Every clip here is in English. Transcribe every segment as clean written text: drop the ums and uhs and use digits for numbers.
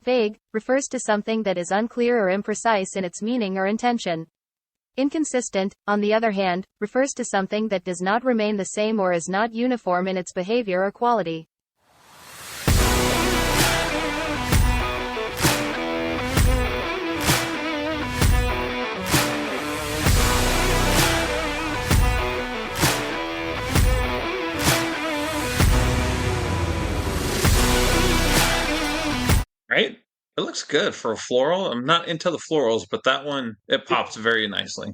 Vague refers to something that is unclear or imprecise in its meaning or intention. Inconsistent, on the other hand, refers to something that does not remain the same or is not uniform in its behavior or quality. Right? It looks good for a floral. I'm not into the florals, but that one, it pops very nicely.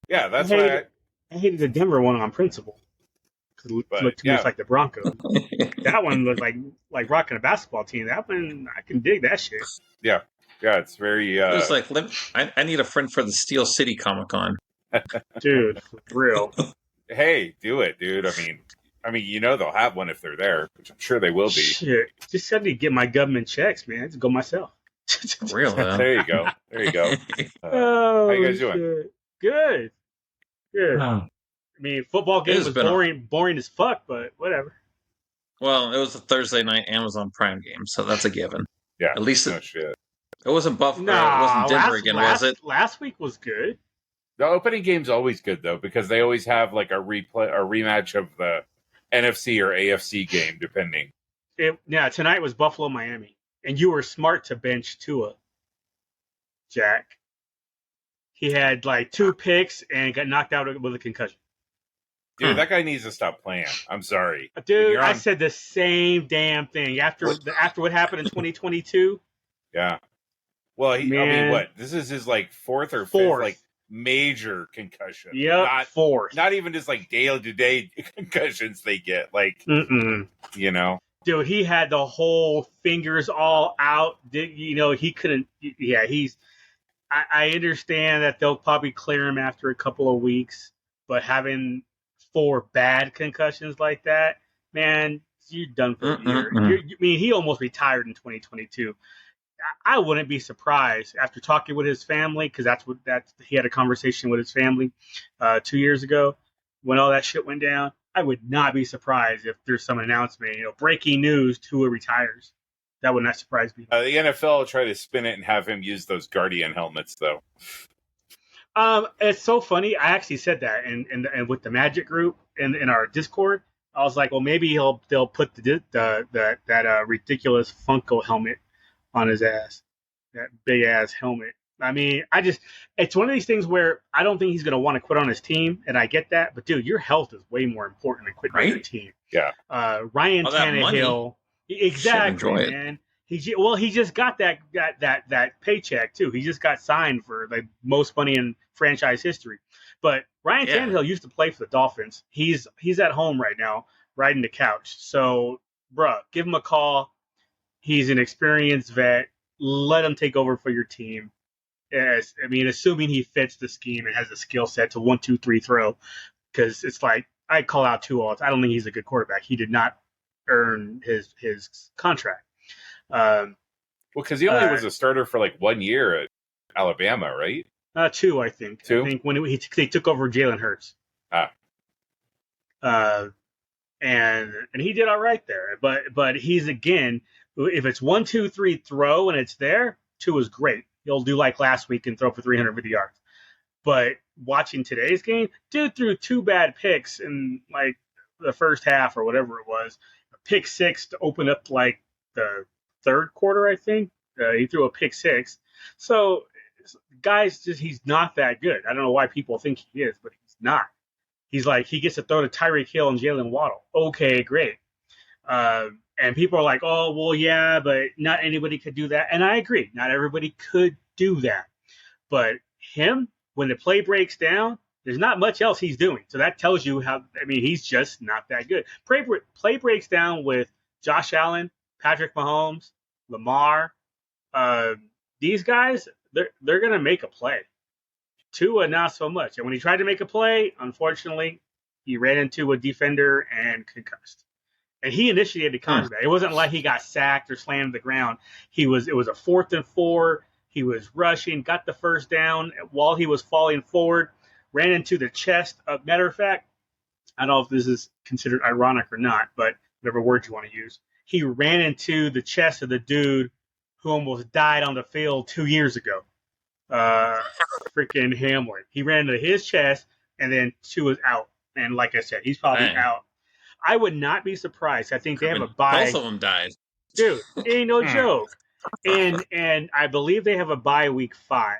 Yeah, that's why I hated the Denver one on principle. Because it looked too much like the Broncos. That one looked like rocking a basketball team. That one, I can dig that shit. Yeah, it's very... It was like, I need a friend for the Steel City Comic-Con. Dude, for real. Hey, do it, dude. I mean, you know they'll have one if they're there, which I'm sure they will be. Shit. Just had to get my government checks, man. To go myself. Real, though. There you go. How you guys doing? Shit. Good. I mean, football game was boring as fuck, but whatever. Well, it was a Thursday night Amazon Prime game, so that's a given. Yeah. At least shit. It wasn't Buffalo. It wasn't Denver again, was it? Last week was good. The opening game's always good though, because they always have like a rematch of the NFC or AFC game, depending. Tonight was Buffalo, Miami, and you were smart to bench Tua, Jack. He had like 2 picks and got knocked out with a concussion. Dude, that guy needs to stop playing. I'm sorry. Dude, I said the same damn thing after what happened in 2022. Yeah. Well, I mean, what? This is his like fourth or fifth like major concussion. Yeah, fourth. Not even just like day-to-day concussions they get. Like, you know. Dude, he had the whole fingers all out. He couldn't. Yeah, I understand that they'll probably clear him after a couple of weeks, but having 4 bad concussions like that, man, you're done for a year. I mean, he almost retired in 2022. I wouldn't be surprised after talking with his family, because he had a conversation with his family 2 years ago when all that shit went down. I would not be surprised if there's some announcement, breaking news, Tua retires. That would not surprise me. The NFL will try to spin it and have him use those Guardian helmets, though. It's so funny. I actually said that, and with the Magic group in our Discord, I was like, well, maybe they'll put that ridiculous Funko helmet on his ass, that big ass helmet. I mean, it's one of these things where I don't think he's going to want to quit on his team, and I get that. But dude, your health is way more important than quitting on your team. Yeah. Ryan Tannehill, exactly, man. He just got that paycheck too. He just got signed for the most money in franchise history. But Ryan Tannehill used to play for the Dolphins. He's at home right now, riding the couch. So, bruh, give him a call. He's an experienced vet. Let him take over for your team. Assuming he fits the scheme and has the skill set to 1-2-3 throw, because it's like I call out Tua. I don't think he's a good quarterback. He did not earn his contract. Well, because he only was a starter for like 1 year at Alabama, right? 2, I think. 2? I think when they took over Jalen Hurts. And he did all right there. But he's, again, if it's 1-2-3 throw and it's there, 2 is great. He'll do like last week and throw for 350 yards. But watching today's game, dude threw 2 bad picks in like the first half or whatever it was. A pick 6 to open up like the third quarter, I think. He threw a pick 6. So, guys, he's not that good. I don't know why people think he is, but he's not. He's like, he gets to throw to Tyreek Hill and Jalen Waddle. Okay, great. And people are like, oh, well, yeah, but not anybody could do that. And I agree. Not everybody could do that. But him, when the play breaks down, there's not much else he's doing. So that tells you he's just not that good. Play breaks down with Josh Allen, Patrick Mahomes, Lamar. These guys, they're going to make a play. Tua, not so much. And when he tried to make a play, unfortunately, he ran into a defender and concussed. And he initiated combat. It wasn't like he got sacked or slammed to the ground. It was a 4th and 4. He was rushing, got the first down while he was falling forward, ran into the chest. Matter of fact, I don't know if this is considered ironic or not, but whatever word you want to use. He ran into the chest of the dude who almost died on the field 2 years ago. Freaking Hamlin. He ran into his chest, and then Tua's out. And like I said, he's probably out. I would not be surprised. I think they have a bye. Both of them died. Dude, ain't no joke. And I believe they have a bye week 5.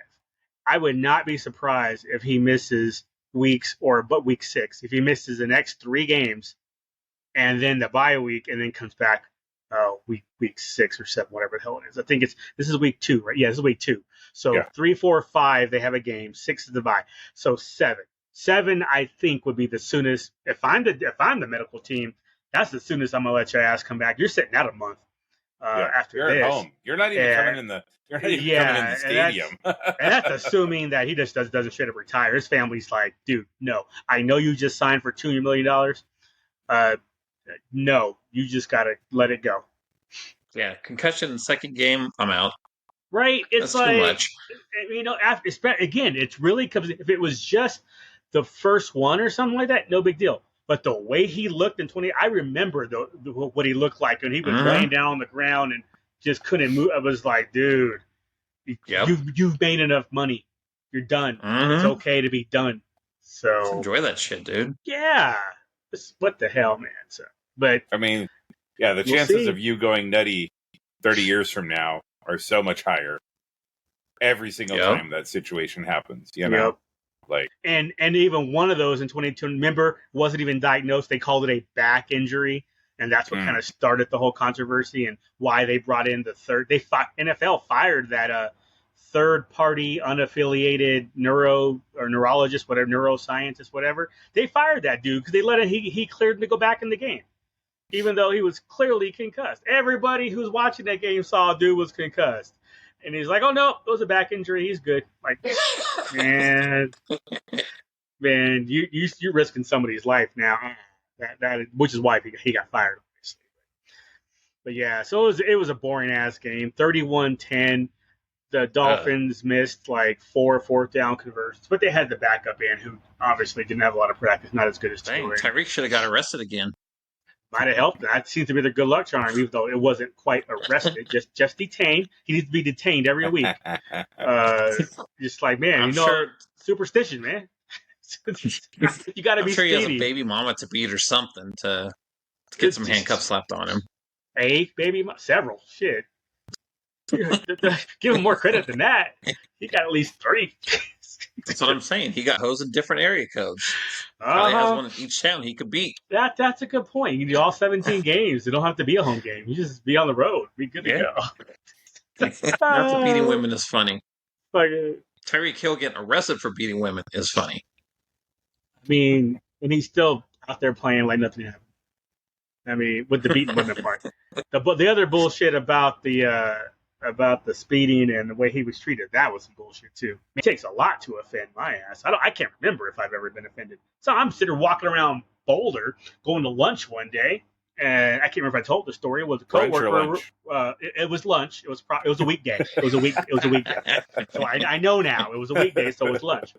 I would not be surprised if he misses week 6. If he misses the next 3 games, and then the bye week, and then comes back week 6 or 7, whatever the hell it is. I think this is week 2, right? Yeah, this is week 2. So 3, 4, 5, they have a game. 6 is the bye. So 7. 7, I think, would be the soonest. If I'm the medical team, that's the soonest I'm gonna let your ass come back. You're sitting out a month after you're this. At home. You're not even coming in the. You're not even coming in the stadium. And that's assuming that he just doesn't straight up retire. His family's like, dude, no. I know you just signed for $200 million. No, you just gotta let it go. Yeah, concussion in the second game, I'm out. Right? It's That's like too much. Again, it's really comes. If it was just the first one or something like that, no big deal. But the way he looked in 20, I remember what he looked like when he was laying down on the ground and just couldn't move. I was like, dude, you've made enough money. You're done. It's okay to be done. So just enjoy that shit, dude. Yeah. What the hell, man? So, but I mean, yeah, the chances of you going nutty 30 years from now are so much higher. Every single time that situation happens, you know. Like, and even one of those in 2022, remember, wasn't even diagnosed. They called it a back injury, and that's what kind of started the whole controversy and why they brought in the third. NFL fired that third-party unaffiliated neurologist, whatever, neuroscientist, whatever. They fired that dude because they let him. He cleared him to go back in the game, even though he was clearly concussed. Everybody who's watching that game saw a dude was concussed. And he's like, oh, no, it was a back injury. He's good. Like, man, you're risking somebody's life now. Which is why he got fired, obviously. But yeah, so it was a boring-ass game. 31-10. The Dolphins missed like 4 fourth-down conversions. But they had the backup in who obviously didn't have a lot of practice, not as good as Tua. Tyreek should have got arrested again. Might have helped. That seems to be the good luck charm, even though it wasn't quite arrested, just detained. He needs to be detained every week. Just like, man, superstition, man. You got to be sure speedy. He has a baby mama to beat or something to get some handcuffs slapped on him. Several. Shit. Give him more credit than that. He got at least 3. That's what I'm saying. He got hosed in different area codes. Probably has one in each town he could beat. That's a good point. You can do all 17 games. It don't have to be a home game. You just be on the road. Be good to go. Not that beating women is funny. Like, Tyreek Hill getting arrested for beating women is funny. I mean, and he's still out there playing like nothing happened. I mean, with the beating women part. The other bullshit about the speeding and the way he was treated, that was some bullshit too. It takes a lot to offend my ass. I can't remember if I've ever been offended. So I'm sitting there walking around Boulder, going to lunch one day, and I can't remember if I told the story. It was a coworker. It was lunch. It was a weekday. It was a weekday. So I know now it was a weekday, so it was lunch.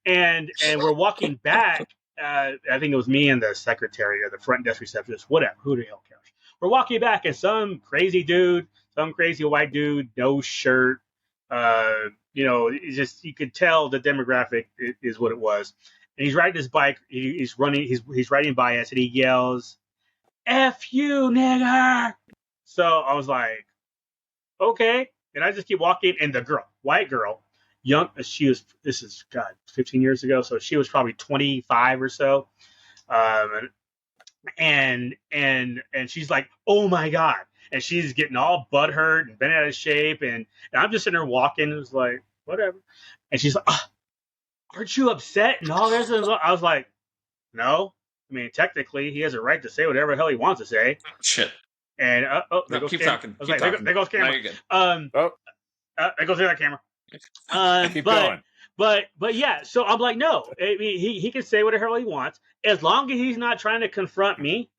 And we're walking back. I think it was me and the secretary or the front desk receptionist, whatever. Who the hell cares? We're walking back, and some crazy white dude, no shirt. It's just, you could tell the demographic is what it was. And he's riding his bike. He's running. He's riding by us, and he yells, "F you, nigger!" So I was like, okay. And I just keep walking. And the girl, white girl, young. This is 15 years ago. So she was probably 25 or so. And she's like, oh my God. And she's getting all butthurt and bent out of shape. And I'm just sitting there walking. It was like, whatever. And she's like, aren't you upset? And all this. I was like, no. I mean, technically, he has a right to say whatever the hell he wants to say. Shit. And, keep talking. There goes camera. No, you're good. There goes the other camera. Keep going. But yeah, so I'm like, no. I mean, he can say whatever the hell he wants. As long as he's not trying to confront me,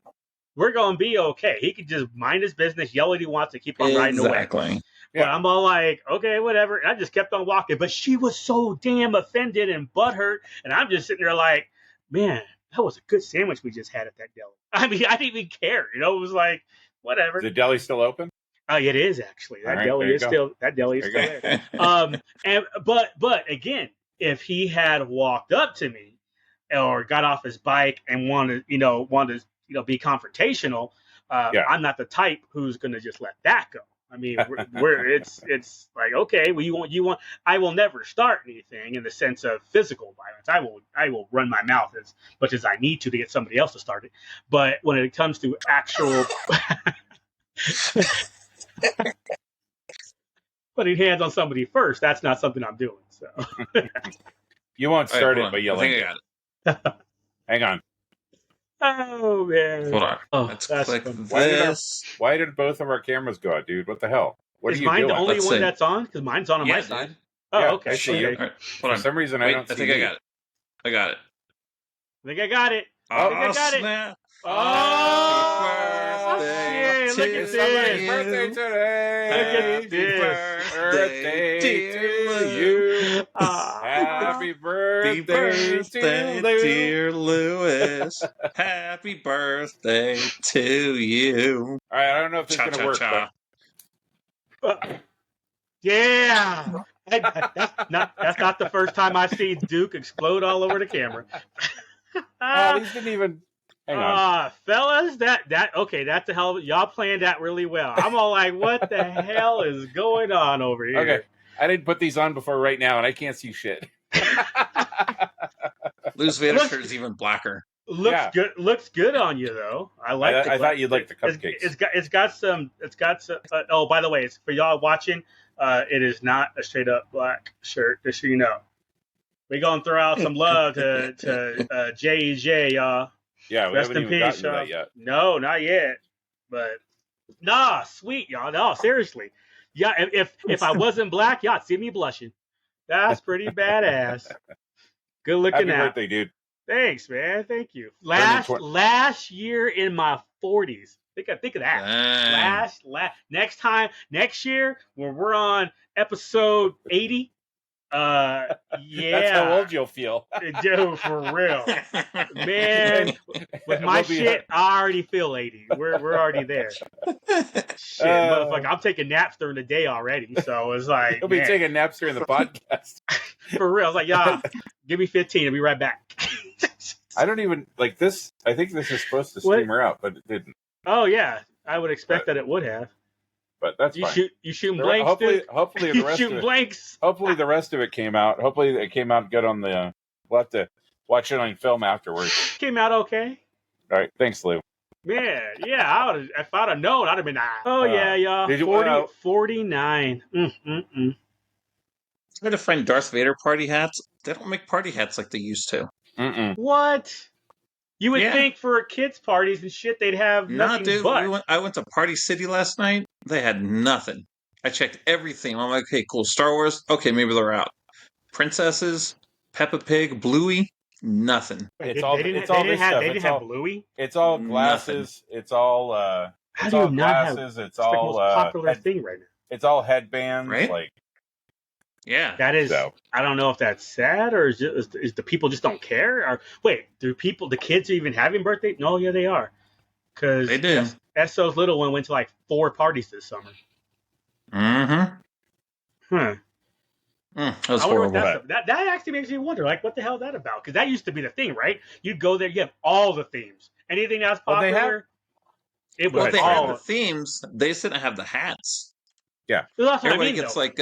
we're going to be okay. He can just mind his business, yell what he wants, and keep on riding away. Exactly. But I'm all like, okay, whatever. And I just kept on walking. But she was so damn offended and butthurt. And I'm just sitting there like, man, that was a good sandwich we just had at that deli. I mean, I didn't even care. It was like, whatever. Is the deli still open? It is actually that deli is still there. But again, if he had walked up to me or got off his bike and wanted to be confrontational, I'm not the type who's going to just let that go. I mean, it's like, okay, well, you want. I will never start anything in the sense of physical violence. I will run my mouth as much as I need to get somebody else to start it. But when it comes to actual putting hands on somebody first, that's not something I'm doing. So you won't start it, but you'll I think I got it. Hang on. Oh man! Hold on. Oh, Let's click this. Why did both of our cameras go out, dude? What the hell? What is are you mine doing? the only one that's on? Because mine's on my side. Dude. Oh, yeah, okay. I see you. Right. Hold For on. some reason, I don't see I think you. I got it. I got it. I think I got it. Snap. Oh, Happy shit, look at this. Birthday today. Look at this. Birthday to you. Happy birthday to dear Lewis. Happy birthday to you. All right, I don't know if this is going to work, but... Yeah. That's not the first time I've seen Duke explode all over the camera. These didn't even... Hang on. Fellas, that's a hell of y'all planned that really well. I'm all like, what the hell is going on over here? Okay. I didn't put these on before right now, and I can't see shit. Lou's Vader shirt is even blacker. Good. Looks good on you though. I thought you'd like the cupcakes. It's got some. Oh, by the way, it's for y'all watching. It is not a straight up black shirt. Just so you know, we're gonna throw out some love to J.E.J. y'all. Yeah, we Rest haven't in even peace, gotten to y'all. that yet. No, not yet. But nah, sweet y'all. No, seriously. Yeah, if I wasn't black, y'all see me blushing. That's pretty badass. Good looking Happy out. birthday, dude. Thanks, man. Thank you. Last year in my 40s. Think of that. Next year when we're on episode 80. Yeah. That's how old you'll feel. Dude, for real. Man, with my shit, I already feel 80. We're already there. Shit, motherfucker. I'm taking naps during the day already. So it's like, you'll be taking naps during the podcast. For real. I was like, y'all, give me 15. I'll be right back. I don't even like this. I think this is supposed to streamer out, but it didn't. Oh, yeah. I would expect that it would have. But that's fine. You shooting blanks, hopefully the rest of it, blanks. Hopefully the rest of it came out. Hopefully it came out good on the. We'll have to watch it on film afterwards. Came out okay. All right, thanks, Lou. Yeah. If I'd have known, I'd have been. Oh yeah, y'all. 49. I had to find Darth Vader party hats. They don't make party hats like they used to. What? You would think for kids' parties and shit, they'd have nothing but. I went to Party City last night. They had nothing. I checked everything. I'm like, okay, cool. Star Wars? Okay, maybe they're out. Princesses, Peppa Pig, Bluey, nothing. They didn't have Bluey? It's all glasses. Nothing. It's all it's all glasses. It's all the most popular thing right now. It's all headbands. Right? Like, yeah. That is, I don't know if that's sad or is the people just don't care? Or wait, the kids are even having birthdays? No, yeah, they are. Because they do. SO's little one went to like 4 parties this summer. That was horrible. That actually makes me wonder, like, what the hell is that about? Because that used to be the thing, right? You'd go there, you have all the themes. Anything that's popular, they have the themes. They just didn't have the hats. Yeah. Everybody gets like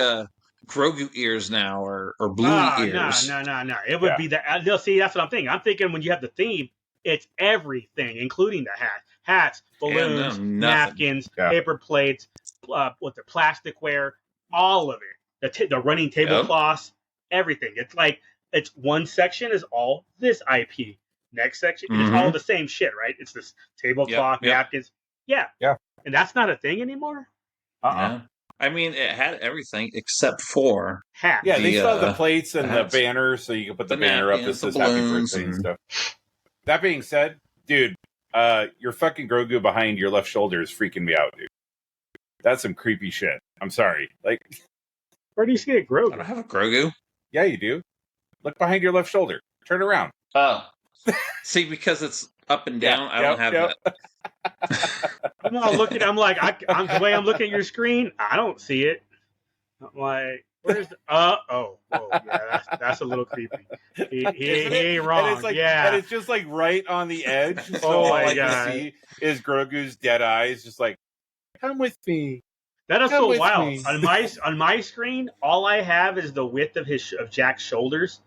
Grogu ears now or Blue ears. No. It would be that. See, that's what I'm thinking. I'm thinking when you have the theme, it's everything, including the hats, balloons, napkins, paper plates, the plasticware, all of it. The running tablecloths, everything. It's like it's one section is all this IP. Next section is all the same shit, right? It's this tablecloth, napkins. Yeah. And that's not a thing anymore. Yeah. I mean, it had everything except for hats. Yeah, they still have the plates and the banners, so you can put the banner up that says Happy Birthday and stuff. That being said, dude, your fucking Grogu behind your left shoulder is freaking me out, dude. That's some creepy shit. I'm sorry. Like, where do you see a Grogu? I don't have a Grogu. Yeah, you do. Look behind your left shoulder. Turn around. Oh. See, because it's up and down. I don't have that. I'm all looking. I'm like, the way I'm looking at your screen, I don't see it. I'm like, where's the? Yeah, that's a little creepy. He ain't wrong. And it's like, yeah, and it's just like right on the edge. So Oh all my I God. can see is Grogu's dead eyes, just like, come with me. that is Come so with wild. me. On my screen, all I have is the width of Jack's shoulders,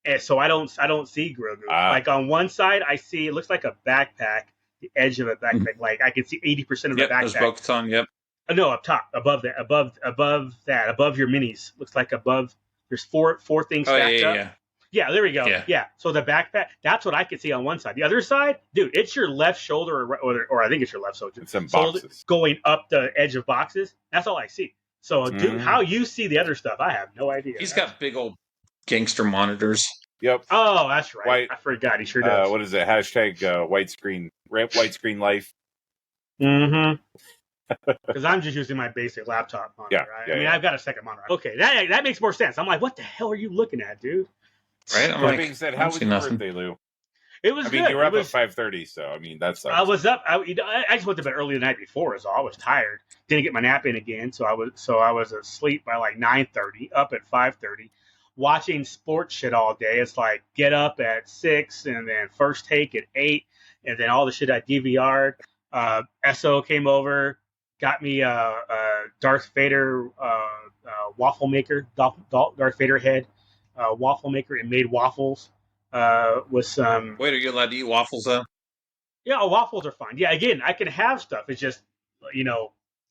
and so I don't see Grogu. Like on one side, I see it looks like a backpack, the edge of a backpack. Like I can see 80% of the There's backpack. Bo-Katan, yep. No, up top, above that, above your minis. Looks like above. There's four things stacked up. Yeah, there we go. Yeah. So the backpack, that's what I could see on one side. The other side, dude, it's your left shoulder, or I think it's your left shoulder. It's some boxes. Going up the edge of boxes. That's all I see. So, dude, how you see the other stuff, I have no idea. He's got big old gangster monitors. Yep. Oh, that's right. I forgot. He sure does. What is it? Hashtag widescreen life. Mm-hmm. Because I'm just using my basic laptop monitor. Right? I mean, I've got a second monitor. Okay, that makes more sense. I'm like, what the hell are you looking at, dude? Right? That being said, how was your birthday, Lou? It was good. I mean, you were up at 5:30, so I mean, that's. I was up. I just went to bed early the night before, so I was tired. Didn't get my nap in again, so I was asleep by like 9:30, up at 5:30, watching sports shit all day. It's like get up at 6, and then first take at 8, and then all the shit I DVR'd. SO came over, got me Darth Vader waffle maker, Darth Vader head waffle maker, and made waffles with some. Wait, are you allowed to eat waffles though? Yeah, waffles are fine. Yeah, again, I can have stuff. It's just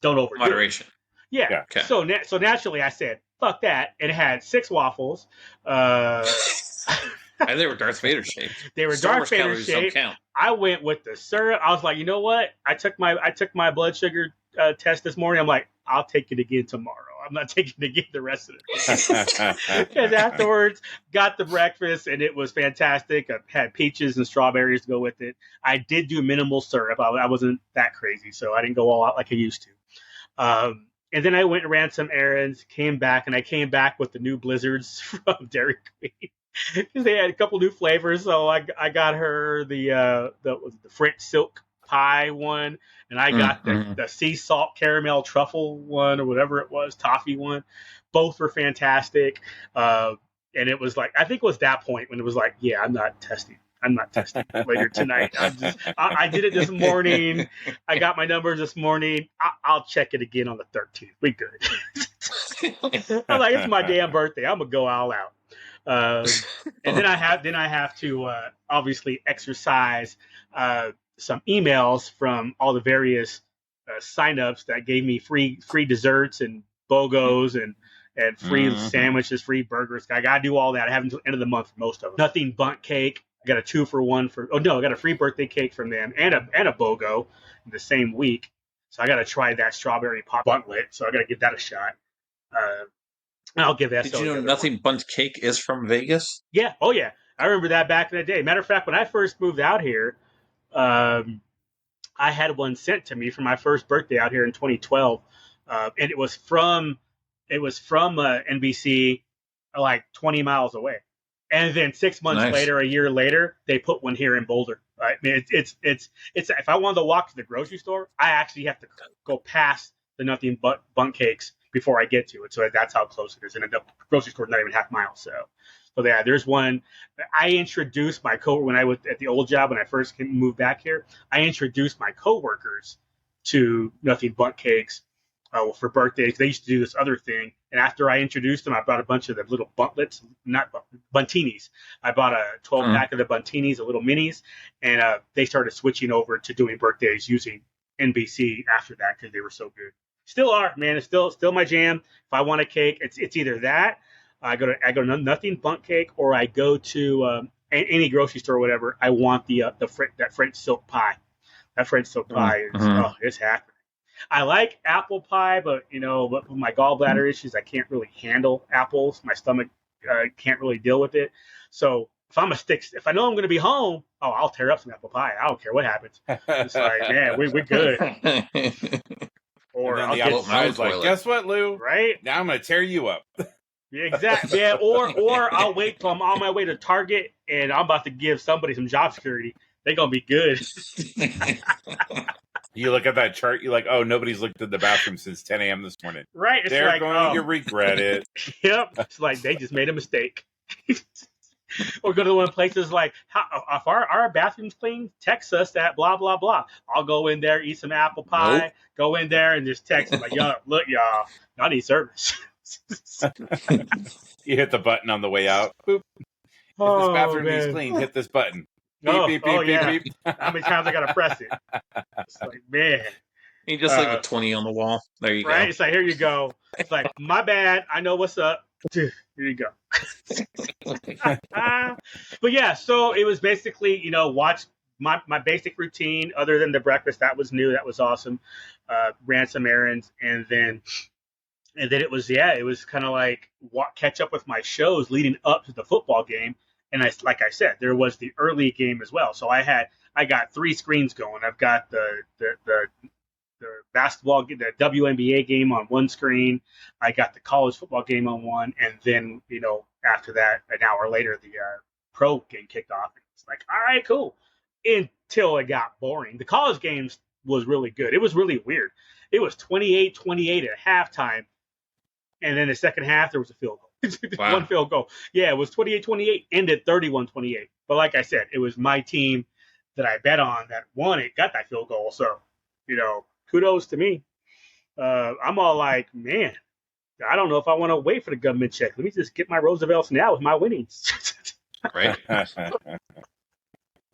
don't overdo Moderation. it. Yeah. Okay. So naturally, I said fuck that, and it had 6 waffles. And they were Darth Vader shaped. They were Darth Vader shaped. I went with the syrup. I was like, you know what? I took my blood sugar test this morning. I'm like, I'll take it again tomorrow. I'm not taking it again the rest of the day. And afterwards, got the breakfast, and it was fantastic. I had peaches and strawberries to go with it. I did do minimal syrup. I wasn't that crazy, so I didn't go all out like I used to. And then I went and ran some errands, came back, and I came back with the new Blizzards from Dairy Queen. Because they had a couple new flavors, so I got her the French silk pie one, and I got the sea salt caramel truffle one, or whatever it was, toffee one. Both were fantastic, and it was like, I think it was that point when it was like, yeah, I'm not testing later tonight. I did it this morning. I got my numbers this morning. I'll check it again on the 13th. We good. I'm like, it's my damn birthday. I'm gonna go all out. And then I have to obviously exercise some emails from all the various signups that gave me free desserts and BOGOs and free sandwiches, free burgers. I gotta do all that. I have until the end of the month for most of them. Nothing Bundt cake. I got a 2-for-1 I got a free birthday cake from them and a BOGO in the same week. So I gotta try that strawberry pop buntlet. So I gotta give that a shot. I'll give that. Did you know Nothing Bundt cake is from Vegas? Yeah. Oh, yeah. I remember that back in the day. Matter of fact, when I first moved out here, I had one sent to me for my first birthday out here in 2012, and it was from NBC, like 20 miles away. And then 6 months later, a year later, they put one here in Boulder. I mean, it's if I wanted to walk to the grocery store, I actually have to go past the Nothing Bundt cakes before I get to it. So that's how close it is. And the grocery store is not even half a mile. So yeah, there's one. I introduced my when I was at the old job, when I first moved back here, I introduced my coworkers to Nothing Bundt cakes for birthdays. They used to do this other thing. And after I introduced them, I bought a bunch of the little buntlets, not buntinis. I bought a 12-pack of the buntinis, the little minis, and they started switching over to doing birthdays using NBC after that because they were so good. Still are, man. It's still my jam. If I want a cake, it's either that, I go to Nothing Bundt cake, or I go to any grocery store or whatever. I want that French silk pie. That French silk pie is it's happening. I like apple pie, but with my gallbladder issues, I can't really handle apples. My stomach can't really deal with it. So if I know I'm going to be home, I'll tear up some apple pie. I don't care what happens. It's like, man, we're good. Or and then the apple pie is like, guess what, Lou? Right? Now I'm going to tear you up. Yeah, exactly. Yeah, or I'll wait till I'm on my way to Target and I'm about to give somebody some job security. they're gonna be good. You look at that chart, you're like, oh, nobody's looked at the bathroom since 10 a.m. this morning. Right? It's They're like, going to regret it. Yep. It's like they just made a mistake. Or go to one places like, if our bathroom's clean, text us at blah, blah, blah. I'll go in there, eat some apple pie, go in there and just text them like, yo, look, y'all need service. You hit the button on the way out. Boop. If this bathroom is clean, hit this button. Beep, beep, beep, beep, beep. How many times I got to press it? It's like, man. You just leave a 20 on the wall. There you go. Right? It's like, here you go. It's like, my bad. I know what's up. Here you go. But yeah, so it was basically, watch my basic routine other than the breakfast. That was new. That was awesome. Ran some errands. And then it was kind of like catch up with my shows leading up to the football game. And like I said, there was the early game as well. So I got 3 screens going. I've got the basketball, the WNBA game on one screen. I got the college football game on one, and then after that, an hour later, the pro game kicked off. And it's like, all right, cool. Until it got boring. The college games was really good. It was really weird. It was 28-28 at halftime, and then the second half there was a field goal. Wow. One field goal. Yeah, it was 28-28, ended 31-28. But like I said, it was my team that I bet on that won it, got that field goal. So, kudos to me. I'm all like, man, I don't know if I want to wait for the government check. Let me just get my Roosevelts now with my winnings. Right.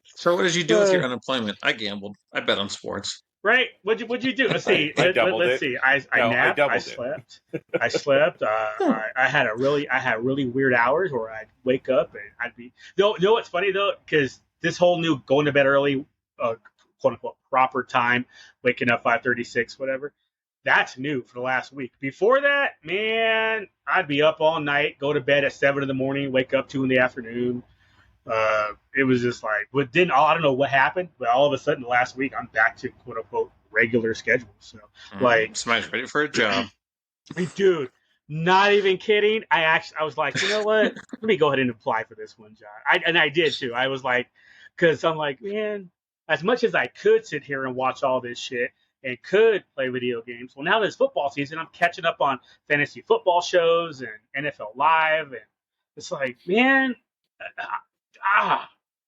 So what did you do with your unemployment? I gambled. I bet on sports. Right? What'd you do? Let's see. Let's see. I napped. I slept. I slept. I had really weird hours where I'd wake up and I'd be. You know what's funny though? Because this whole new going to bed early, quote unquote, proper time, waking up 5:36, whatever. That's new for the last week. Before that, man, I'd be up all night, go to bed at 7 a.m, wake up 2 p.m. It was just like, but then I don't know what happened, but all of a sudden last week I'm back to quote unquote regular schedule. So somebody's ready for a job. Dude, not even kidding. I was like, you know what? Let me go ahead and apply for this one job. I did too. I was like, because I'm like, man, as much as I could sit here and watch all this shit and could play video games, well, now there's football season. I'm catching up on fantasy football shows and NFL Live, and it's like, man,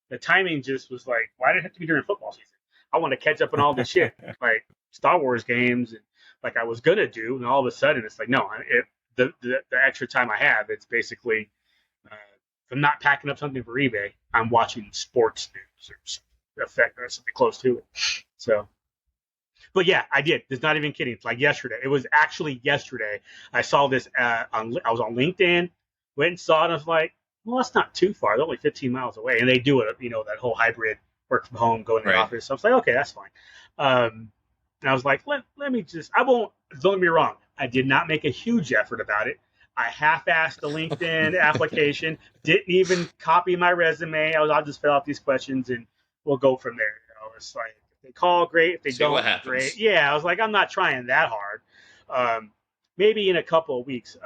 the timing just was like, why did it have to be during football season? I want to catch up on all this shit, like Star Wars games, and like I was gonna do, and all of a sudden it's like, no, the extra time I have, it's basically, if I'm not packing up something for eBay, I'm watching sports news or something close to it. So, but yeah, I did. It's not even kidding. It's like yesterday. It was actually yesterday. I saw this I was on LinkedIn, went and saw it, and I was like, well, that's not too far. They're only 15 miles away. And they do it, that whole hybrid work from home, go in the office. So I was like, okay, that's fine. And I was like, let me just, don't get me wrong. I did not make a huge effort about it. I half-assed the LinkedIn application, didn't even copy my resume. I'll just fill out these questions and we'll go from there. It's like, if they call, great. If they don't, great. Yeah, I was like, I'm not trying that hard. Maybe in a couple of weeks.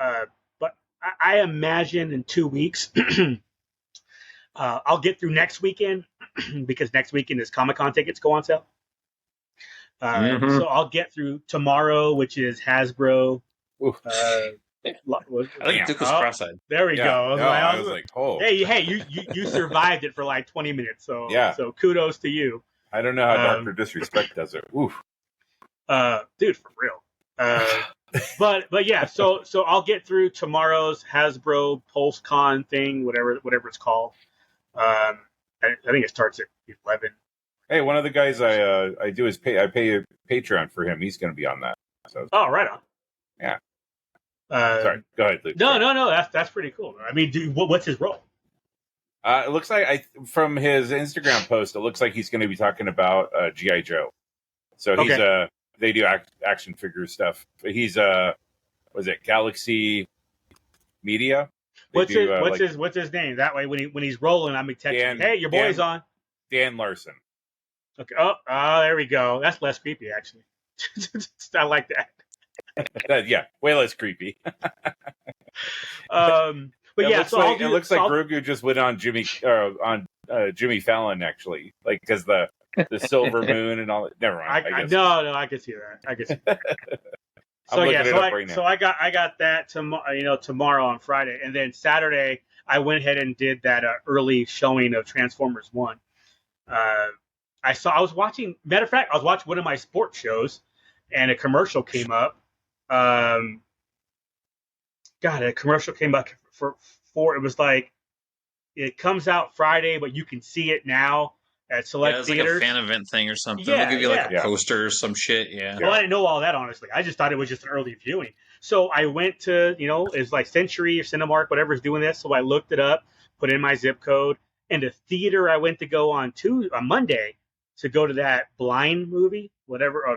I imagine in 2 weeks, I'll get through next weekend because next weekend is Comic-Con tickets go on sale. So I'll get through tomorrow, which is Hasbro. I think Duke was cross-eyed. There we go. I was like, oh. Hey, you survived it for like 20 minutes. So yeah. So kudos to you. I don't know how Dr. Disrespect does it. Oof. Dude, for real. But yeah, so I'll get through tomorrow's Hasbro PulseCon thing, whatever it's called. I think it starts at 11. Hey, one of the guys I do is I pay a Patreon for him. He's going to be on that. So. Oh, right on. Yeah. Sorry, go ahead, Luke. No. That's pretty cool. I mean, what's his role? It looks like from his Instagram post, it looks like he's going to be talking about G.I. Joe. So he's they do action figure stuff. He's was it Galaxy Media? What's his name? That way, when he's rolling, I'm texting. Hey, your boy's on. Dan Larson. Okay. Oh, there we go. That's less creepy, actually. I like that. Yeah, way less creepy. But yeah, it looks like Grogu just went on Jimmy Fallon, actually, like because the silver moon and all that. Never mind. I can see that. I can see that. So I got that tomorrow on Friday, and then Saturday I went ahead and did that early showing of Transformers 1. I was watching one of my sports shows, and a commercial came up. A commercial came up for it was like, it comes out Friday, but you can see it now at select theaters. Like a fan event thing or something. Yeah, they'll give you like a poster or some shit. Yeah. Well, I didn't know all that, honestly. I just thought it was just an early viewing. So I went to, it's like Century or Cinemark, whatever's doing this. So I looked it up, put in my zip code, and the theater I went to go on Monday to go to that Blind movie, whatever, or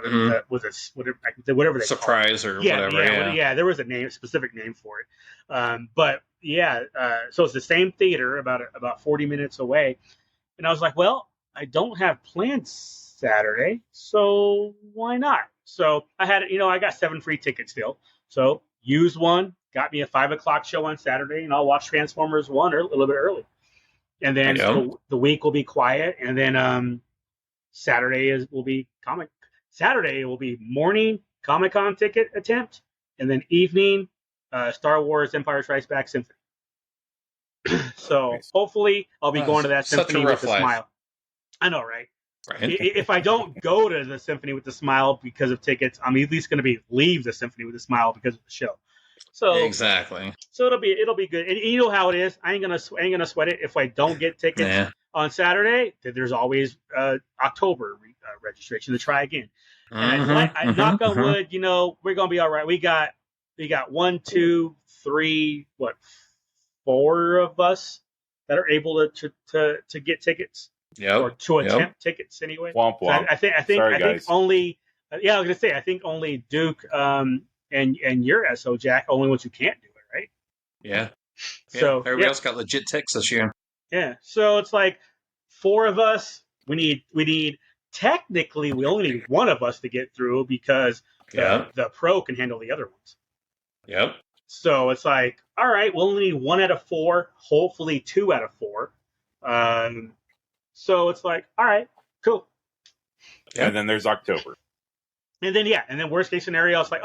whatever they Surprise call it. Or whatever. Yeah, there was a specific name for it. So it's the same theater about 40 minutes away. And I was like, well, I don't have plans Saturday, so why not? So I had, I got 7 free tickets still. So used one, got me a 5:00 show on Saturday, and I'll watch Transformers 1 a little bit early. And then the week will be quiet, and then Saturday will be morning Comic-Con ticket attempt, and then evening Star Wars Empire Strikes Back Symphony. So hopefully I'll be going to that symphony with a smile. I know, right? If I don't go to the symphony with a smile because of tickets, I'm at least going to leave the symphony with a smile because of the show. So exactly. So it'll be good. And you know how it is. I ain't gonna sweat it if I don't get tickets on Saturday. There's always October registration to try again. And I knock on wood. We're gonna be all right. We got 1, 2, 3, 4 of us that are able to get tickets. Or to attempt tickets anyway. Womp womp. So I think only. I was gonna say I think only Duke and your SO Jack only ones who can't do it, right? Yeah. So everybody else got legit ticks this year. Yeah. So it's like 4 of us. We need technically we only need 1 of us to get through because the pro can handle the other ones. Yep. So it's like, all right, we'll only need 1 out of 4, hopefully 2 out of 4. So it's like, all right, cool. Yeah. And then there's October. And then worst case scenario, it's like,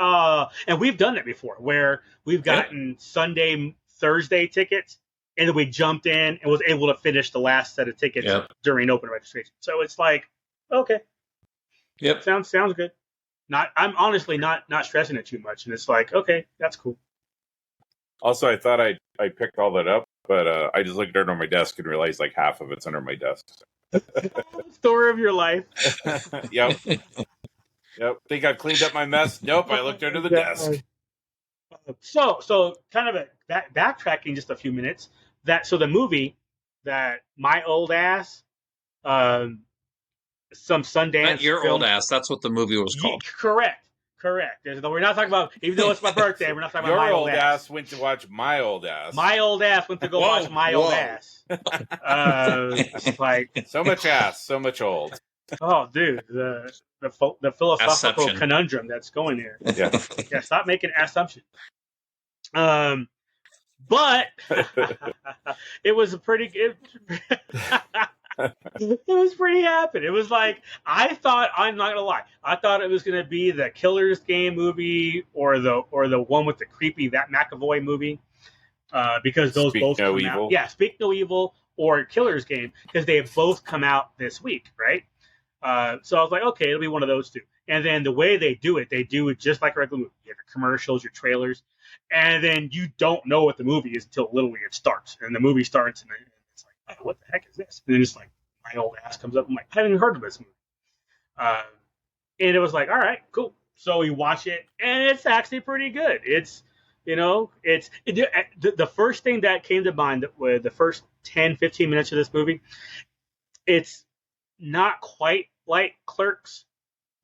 and we've done it before where we've gotten Sunday, Thursday tickets, and then we jumped in and was able to finish the last set of tickets during open registration. So it's like, okay. Yep. Sounds good. I'm honestly not stressing it too much. And it's like, okay, that's cool. Also, I thought I picked all that up, but I just looked under my desk and realized like half of it's under my desk. Story of your life. Yep. Think I've cleaned up my mess? Nope. I looked under the desk. So kind of backtracking just a few minutes. So the movie that my old ass, some Sundance. Not your old ass. That's what the movie was called. Correct. We're not talking about, even though it's my birthday, we're not talking about my old ass. Your old ass went to watch my old ass. My old ass went to go watch my old ass. It's like so much ass, so much old. Oh, dude, the philosophical Assumption. conundrum that's going here. Yeah. Stop making assumptions. But it was pretty good. It was pretty happy. It was like, I'm not gonna lie, I thought it was gonna be the Killer's Game movie or the one with the creepy that McAvoy movie, because those both come out. Yeah, Speak No Evil or Killer's Game, because they have both come out this week, right? So I was like, okay, it'll be one of those two. And then the way they do it just like a regular movie. You have your commercials, your trailers, and then you don't know what the movie is until literally it starts. And the movie starts, and it's like, oh, what the heck is this? And then it's like, my old ass comes up. I'm like, I haven't even heard of this movie. And it was like, all right, cool. So we watch it, and it's actually pretty good. It's, the first thing that came to mind with the first 10, 15 minutes of this movie, it's not quite like Clerks,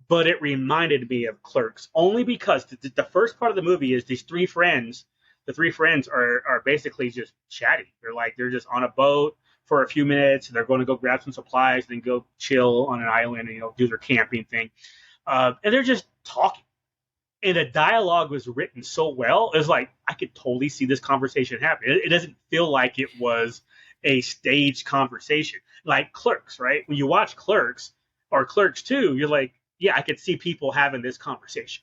but it reminded me of Clerks only because the first part of the movie is these 3 friends. The 3 friends are basically just chatty. They're just on a boat for a few minutes. They're going to go grab some supplies, then go chill on an island and do their camping thing. And they're just talking. And the dialogue was written so well. It was like, I could totally see this conversation happen. It doesn't feel like it was a staged conversation. like Clerks, right? When you watch Clerks or Clerks 2, you're like, yeah, I could see people having this conversation.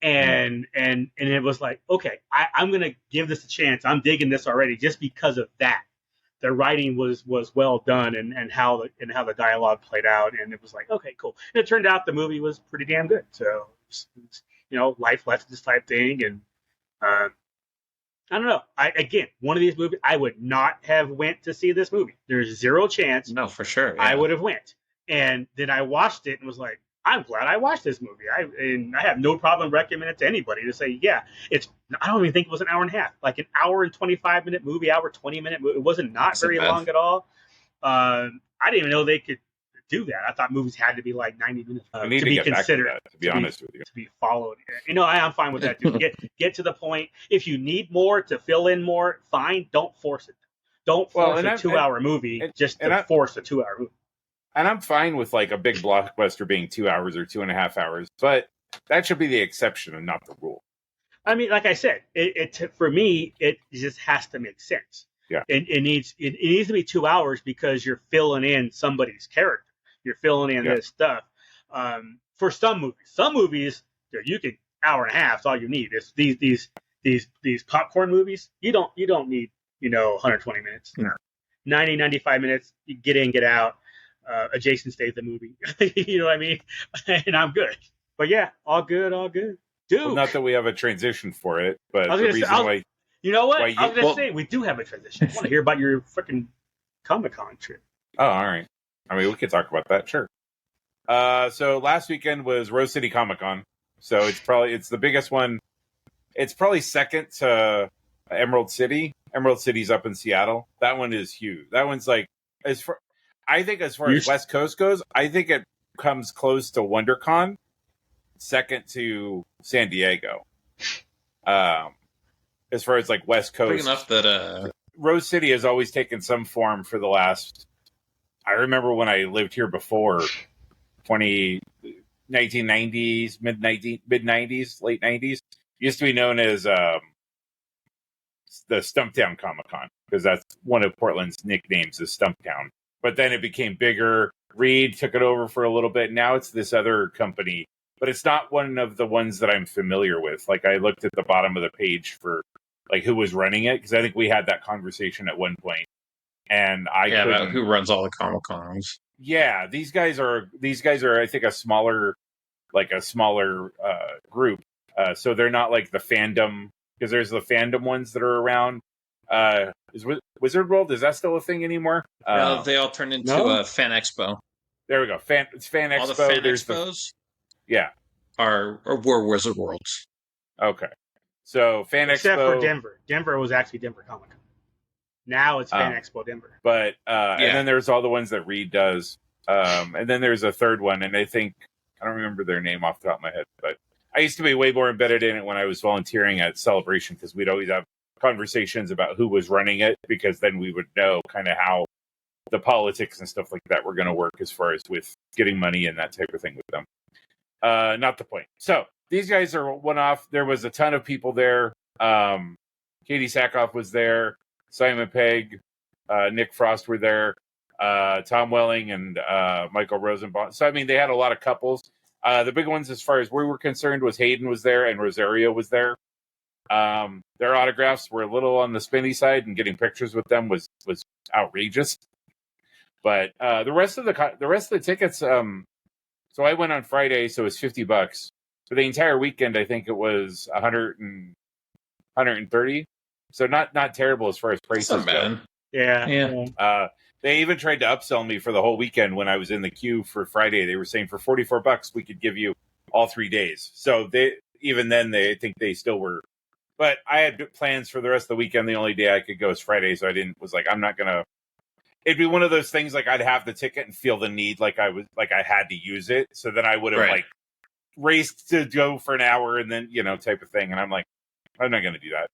And it was like, okay, I'm going to give this a chance. I'm digging this already just because of that. The writing was well done and how the dialogue played out. And it was like, okay, cool. And it turned out the movie was pretty damn good. So, life lessons type thing. And I don't know. Again, one of these movies, I would not have went to see this movie. There's zero chance. No, for sure. Yeah. I would have went. And then I watched it and was like, I'm glad I watched this movie. I have no problem recommending it to anybody to say, yeah, I don't even think it was an hour and a half, like an hour and 25-minute movie, hour 20-minute movie. It wasn't not very long at all. I didn't even know they could do that. I thought movies had to be like 90 minutes to be considered. To be honest with you, to be followed. I'm fine with that too. Get to the point. If you need more to fill in more, fine. Don't force it. Don't force a 2-hour movie just to force a 2-hour movie. And I'm fine with like a big blockbuster being 2 hours or 2.5 hours, but that should be the exception and not the rule. I mean, like I said, for me, it just has to make sense. Yeah. It needs to be 2 hours because you're filling in somebody's character. You're filling in this stuff. For some movies, you could hour and a half is all you need. It's these popcorn movies. You don't need 120 minutes. No. 90, 95 minutes. You get in, get out. Adjacent stays the movie. You know what I mean? And I'm good. But yeah, all good. Dude. Well, not that we have a transition for it, but the reason why. You know what? I was going to say, we do have a transition. I want to hear about your freaking Comic-Con trip. Oh, all right. I mean, we could talk about that, sure. So last weekend was Rose City Comic-Con. So it's the biggest one. It's probably second to Emerald City. Emerald City's up in Seattle. That one is huge. That one's like, I think as far as West Coast goes, I think it comes close to WonderCon, second to San Diego. As far as like West Coast, big enough that Rose City has always taken some form for the last. I remember when I lived here before, 1990s, mid 90s, late 90s. Used to be known as the Stumptown Comic Con because that's one of Portland's nicknames is Stumptown. But then it became bigger. Reed took it over for a little bit. Now it's this other company, but it's not one of the ones that I'm familiar with. Like I looked at the bottom of the page for like who was running it because I think we had that conversation at one point. And about who runs all the Comic Cons. Yeah, these guys are I think a smaller group. So they're not like the fandom because there's the fandom ones that are around. Is Wizard World, is that still a thing anymore? They all turned into a Fan Expo. There we go. It's Fan Expo. All the Fan Expos were Wizard Worlds. Okay. So Fan Expo. Except for Denver. Denver was actually Denver Comic Con. Now it's Fan Expo Denver. But and then there's all the ones that Reed does. And then there's a third one, and I don't remember their name off the top of my head, but I used to be way more embedded in it when I was volunteering at Celebration because we'd always have conversations about who was running it because then we would know kind of how the politics and stuff like that were going to work as far as with getting money and that type of thing with them. Not the point. So these guys are one off. There was a ton of people there. Katie Sackhoff was there. Simon Pegg, Nick Frost were there. Tom Welling and Michael Rosenbaum. So, I mean, they had a lot of couples. The big ones, as far as we were concerned, was Hayden was there and Rosario was there. Their autographs were a little on the spinny side, and getting pictures with them was outrageous. But the rest of the tickets. So I went on Friday, so it was $50 for the entire weekend. I think it was 130. So not terrible as far as prices go. Yeah. They even tried to upsell me for the whole weekend when I was in the queue for Friday. They were saying for $44 we could give you all 3 days. So I think they still were. But I had plans for the rest of the weekend. The only day I could go is Friday, so I'm not gonna. It'd be one of those things like I'd have the ticket and feel the need like I had to use it. So then I would have like raced to go for an hour and then type of thing. And I'm like, I'm not gonna do that.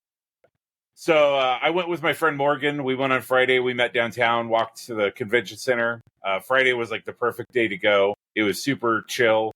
So I went with my friend Morgan. We went on Friday. We met downtown, walked to the convention center. Friday was like the perfect day to go. It was super chill.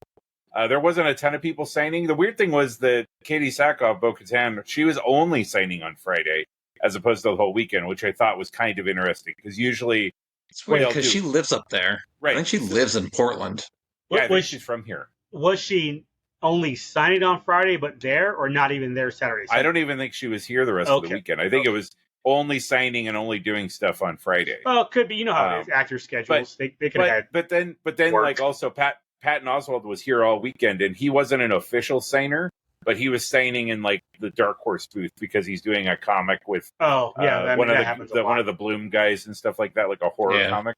There wasn't a ton of people signing. The weird thing was that Katie Sackhoff, Bo-Katan, she was only signing on Friday as opposed to the whole weekend, which I thought was kind of interesting because usually It's weird because she lives up there. Right. I think she lives in Portland. Yeah, I think she's from here. Was she only signing on Friday, but there, or not even there Saturday? I don't even think she was here the rest of the weekend. I think it was only signing and only doing stuff on Friday. Oh, it could be. You know how it is, actor schedules. They could have had. But then, like also Patton Oswalt was here all weekend, and he wasn't an official signer, but he was signing in like the Dark Horse booth because he's doing a comic with one of the Bloom guys and stuff like that, like a horror comic.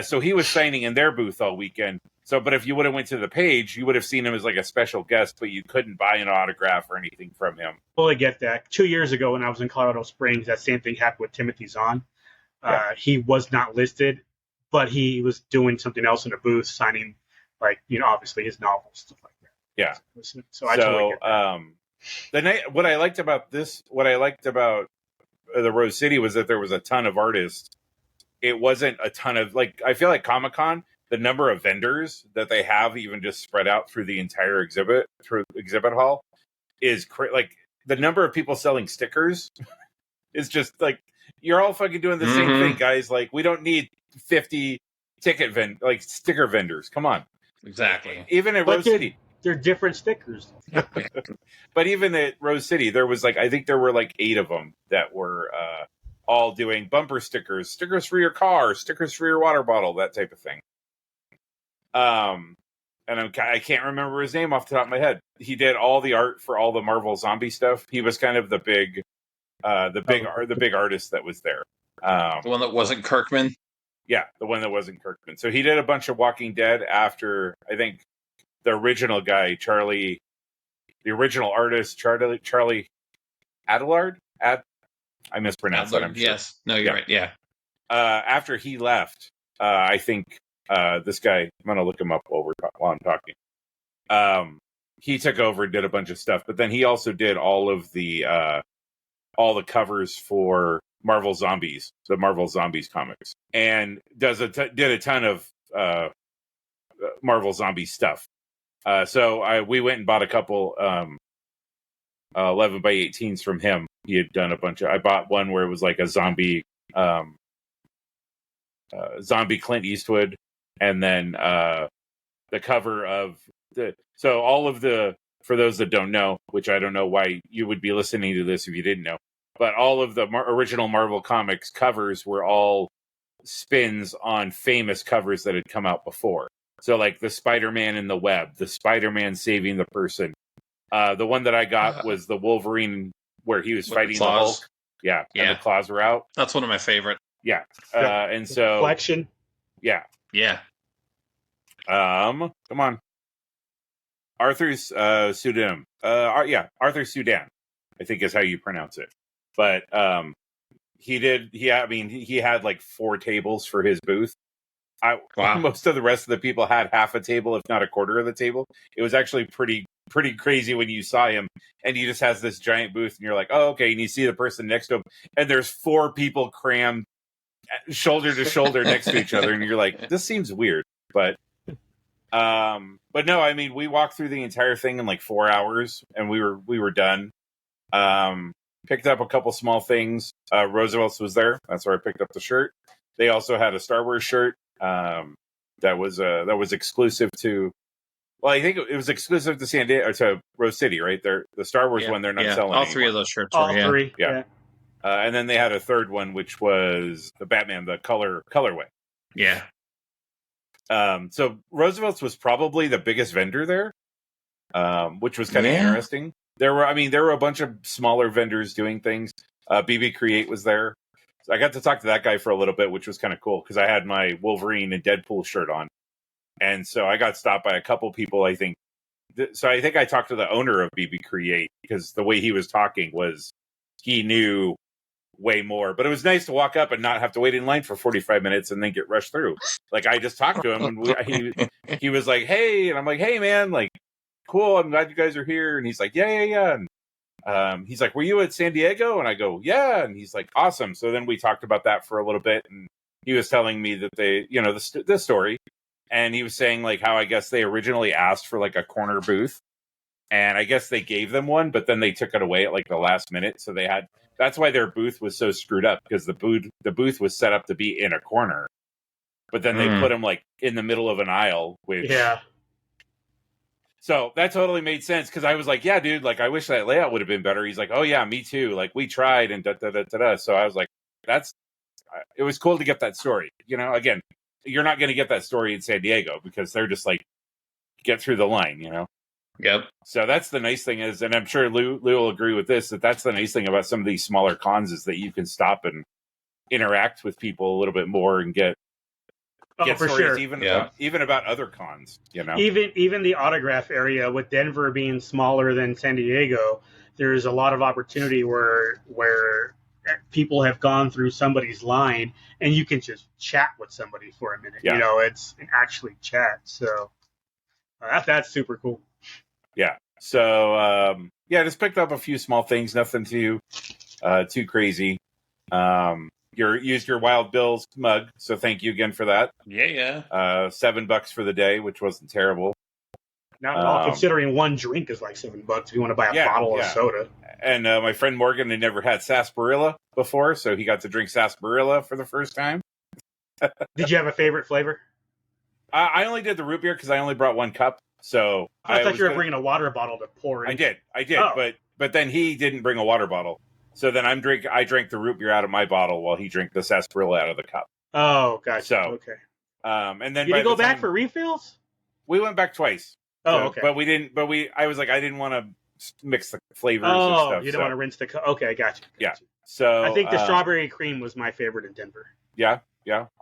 So he was signing in their booth all weekend. So, but if you would have went to the page, you would have seen him as like a special guest, but you couldn't buy an autograph or anything from him. Fully get that. 2 years ago, when I was in Colorado Springs, that same thing happened with Timothy Zahn. He was not listed, but he was doing something else in a booth, signing, like, obviously his novels, stuff like that. Yeah. So I totally get that. What I liked about the Rose City was that there was a ton of artists. It wasn't a ton of, like, I feel like Comic-Con, the number of vendors that they have even just spread out through the entire exhibit hall is like the number of people selling stickers is just like, you're all fucking doing the same thing, guys. Like, we don't need 50 sticker vendors. Come on. Exactly. Even at Rose City. They're different stickers. But even at Rose City, there was I think there were 8 of them that were all doing bumper stickers for your car, stickers for your water bottle, that type of thing. And I can't remember his name off the top of my head. He did all the art for all the Marvel zombie stuff. He was kind of the big artist that was there. The one that wasn't Kirkman. Yeah, the one that wasn't Kirkman. So he did a bunch of Walking Dead after, I think, the original guy, the original artist, Charlie Adlard. I mispronounced that. I'm sure. Yes. No, you're right. Yeah. After he left, I think this guy. I'm gonna look him up while I'm talking. He took over and did a bunch of stuff, but then he also did all the covers for Marvel Zombies, the Marvel Zombies comics, and did a ton of Marvel Zombie stuff. So we went and bought a couple 11 by 18s from him. He had done a bunch of. I bought one where it was like a zombie Clint Eastwood, and then the cover of so all of the, for those that don't know, which I don't know why you would be listening to this if you didn't know, but all of the original Marvel Comics covers were all spins on famous covers that had come out before. So like the Spider-Man in the web, the Spider-Man saving the person. The one that I got was the Wolverine where he was fighting the Hulk. Yeah. And the claws were out. That's one of my favorite. Yeah. And so collection. Yeah. Yeah. Come on. Arthur Sudan. Arthur Sudan, I think is how you pronounce it. But he had like 4 tables for his booth. Most of the rest of the people had half a table, if not a quarter of the table. It was actually pretty crazy when you saw him, and he just has this giant booth, and you're like, oh, okay. And you see the person next to him, and there's 4 people crammed shoulder to shoulder next to each other, and you're like, this seems weird. But no, I mean, we walked through the entire thing in like 4 hours, and we were done. Picked up a couple small things. Roosevelt's was there. That's where I picked up the shirt. They also had a Star Wars shirt that was exclusive to. Well, I think it was exclusive to San Diego or to Rose City, right? The Star Wars one they're not selling. All 3 of those shirts. All 3. Yeah. And then they had a third one, which was the Batman, the colorway. Yeah. So Roosevelt's was probably the biggest vendor there, which was kind of interesting. There were a bunch of smaller vendors doing things. BB Create was there. So I got to talk to that guy for a little bit, which was kind of cool because I had my Wolverine and Deadpool shirt on. And so I got stopped by a couple people, I think. So I think I talked to the owner of BB Create because the way he was talking was he knew way more. But it was nice to walk up and not have to wait in line for 45 minutes and then get rushed through. Like, I just talked to him and he was like, hey. And I'm like, hey, man, like, cool. I'm glad you guys are here. And he's like, yeah. And he's like, were you at San Diego? And I go, yeah. And he's like, awesome. So then we talked about that for a little bit. And he was telling me that they, the story. And he was saying like how I guess they originally asked for like a corner booth, and I guess they gave them one, but then they took it away at like the last minute. So that's why their booth was so screwed up, because the booth was set up to be in a corner, but then they put him like in the middle of an aisle, which so that totally made sense because I was like, yeah, dude, like I wish that layout would have been better. He's like, oh yeah, me too. Like we tried and da da da da da. So I was like, it was cool to get that story. You know, again, you're not going to get that story in San Diego because they're just like get through the line. You know. Yep. So that's the nice thing is, and I'm sure Lou will agree with this, that's the nice thing about some of these smaller cons is that you can stop and interact with people a little bit more and get for stories sure. even about other cons, you know. Even the autograph area with Denver being smaller than San Diego, there's a lot of opportunity where people have gone through somebody's line and you can just chat with somebody for a minute. You know, it's actually chat. So that's super cool. Yeah. So just picked up a few small things, nothing too crazy. Used your Wild Bill's mug, so thank you again for that. Yeah. $7 for the day, which wasn't terrible. Not at all, considering one drink is like $7 if you want to buy a bottle of soda. And my friend Morgan had never had sarsaparilla before, so he got to drink sarsaparilla for the first time. Did you have a favorite flavor? I only did the root beer because I only brought one cup. So I thought you were bringing a water bottle to pour in. I did, oh. but then he didn't bring a water bottle. So then I drank the root beer out of my bottle while he drank the sarsaparilla out of the cup. Oh, gotcha. So okay. And then did you go back for refills? We went back twice. Oh, okay. But we didn't. But I was like, I didn't want to mix the flavors. Oh, and stuff, you don't want to rinse the cup. Okay, gotcha. Yeah. So I think the strawberry cream was my favorite in Denver. Yeah.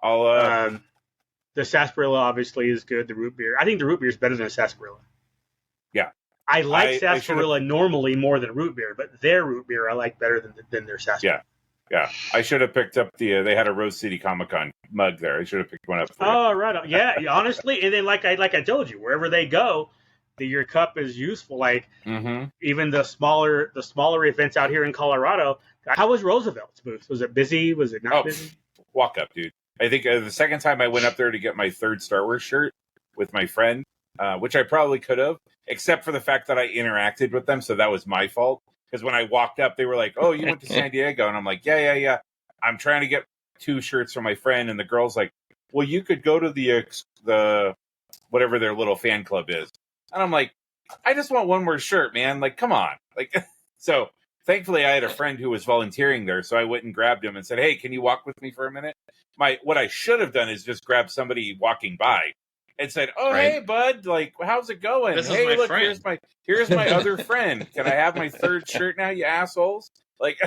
I'll. The sarsaparilla obviously is good. The root beer. I think the root beer is better than the sarsaparilla. Yeah. I like sarsaparilla normally more than root beer, but their root beer I like better than their sarsaparilla. Yeah. I should have picked up they had a Rose City Comic Con mug there. I should have picked one up. Oh, right on. Yeah, honestly, and then like I told you, wherever they go, your cup is useful. Like even the smaller events out here in Colorado. How was Roosevelt's booth? Was it busy? Was it not busy? Walk up, dude. I think the second time I went up there to get my third Star Wars shirt with my friend, which I probably could have, except for the fact that I interacted with them, so that was my fault. Because when I walked up, they were like, "Oh, you went to San Diego," and I'm like, "Yeah. I'm trying to get 2 shirts for my friend," and the girl's like, "Well, you could go to the whatever their little fan club is," and I'm like, "I just want one more shirt, man. Like, come on." Like, so thankfully, I had a friend who was volunteering there, so I went and grabbed him and said, "Hey, can you walk with me for a minute?" What I should have done is just grab somebody walking by and said, "Oh, hey, bud, like, how's it going? This hey, is my look, friend. here's my other friend. Can I have my third shirt now, you assholes?" Like,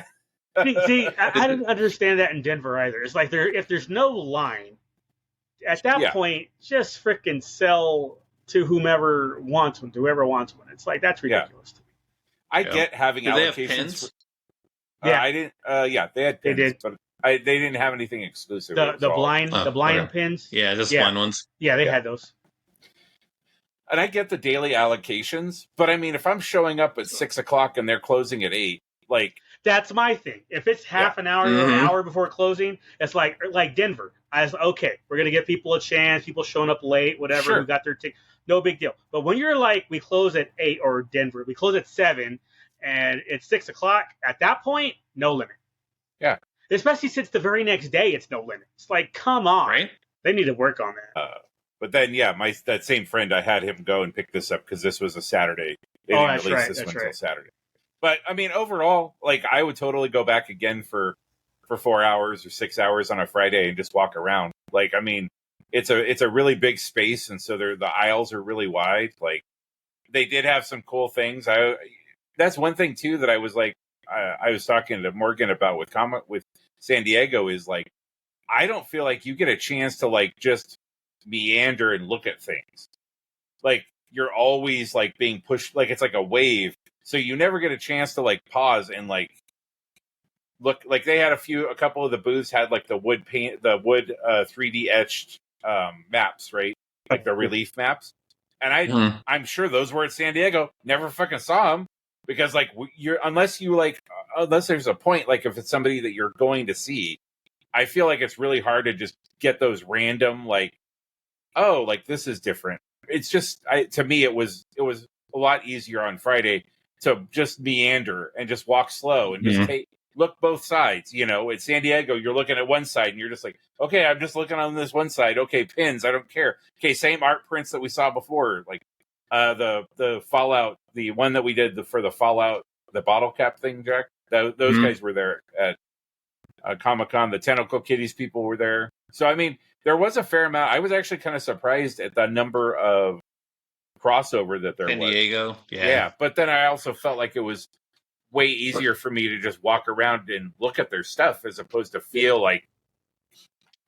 see, I didn't understand that in Denver either. It's like if there's no line at that point, just freaking sell to whoever wants one. It's like that's ridiculous to me. I get having allocations. They have pins? I didn't. They had pins. They did, but they didn't have anything exclusive. The blind pins. Yeah, just blind ones. Yeah, they had those. And I get the daily allocations, but I mean, if I'm showing up at 6:00 and they're closing at 8, like that's my thing. If it's half an hour or an hour before closing, it's like Denver. I was okay. We're gonna give people a chance. People showing up late, whatever. Who got their ticket? No big deal. But when you're like, we close at 8 or Denver, we close at 7, and it's 6:00. At that point, no limit. Yeah. Especially since the very next day, it's no limit. It's like, come on. Right? They need to work on that. But then, that same friend, I had him go and pick this up because this was a Saturday. They didn't release this one until Saturday. But, I mean, overall, like, I would totally go back again for 4 hours or 6 hours on a Friday and just walk around. Like, I mean, it's a really big space, and so the aisles are really wide. Like, they did have some cool things. That's one thing, too, that I was like, I was talking to Morgan about with San Diego is like, I don't feel like you get a chance to like just meander and look at things. Like you're always like being pushed, like it's like a wave. So you never get a chance to like pause and like look. Like they had a couple of the booths had like the wood 3D etched maps, right? Like the relief maps. And I'm sure those were at San Diego. Never fucking saw them. Because like unless there's a point, like if it's somebody that you're going to see, I feel like it's really hard to just get those random like, oh, like this is different. It's just to me it was a lot easier on Friday to just meander and just walk slow and just look both sides. At San Diego, you're looking at one side and you're just like, okay, I'm just looking on this one side. Okay, pins, I don't care. Okay, same art prints that we saw before, like the Fallout, the one that we did for the Fallout, the bottle cap thing, Jack. Those guys were there at Comic-Con. The Tentacle Kitties people were there. So, I mean, there was a fair amount. I was actually kind of surprised at the number of crossover that there was. San Diego. Yeah. But then I also felt like it was way easier for me to just walk around and look at their stuff as opposed to feel like,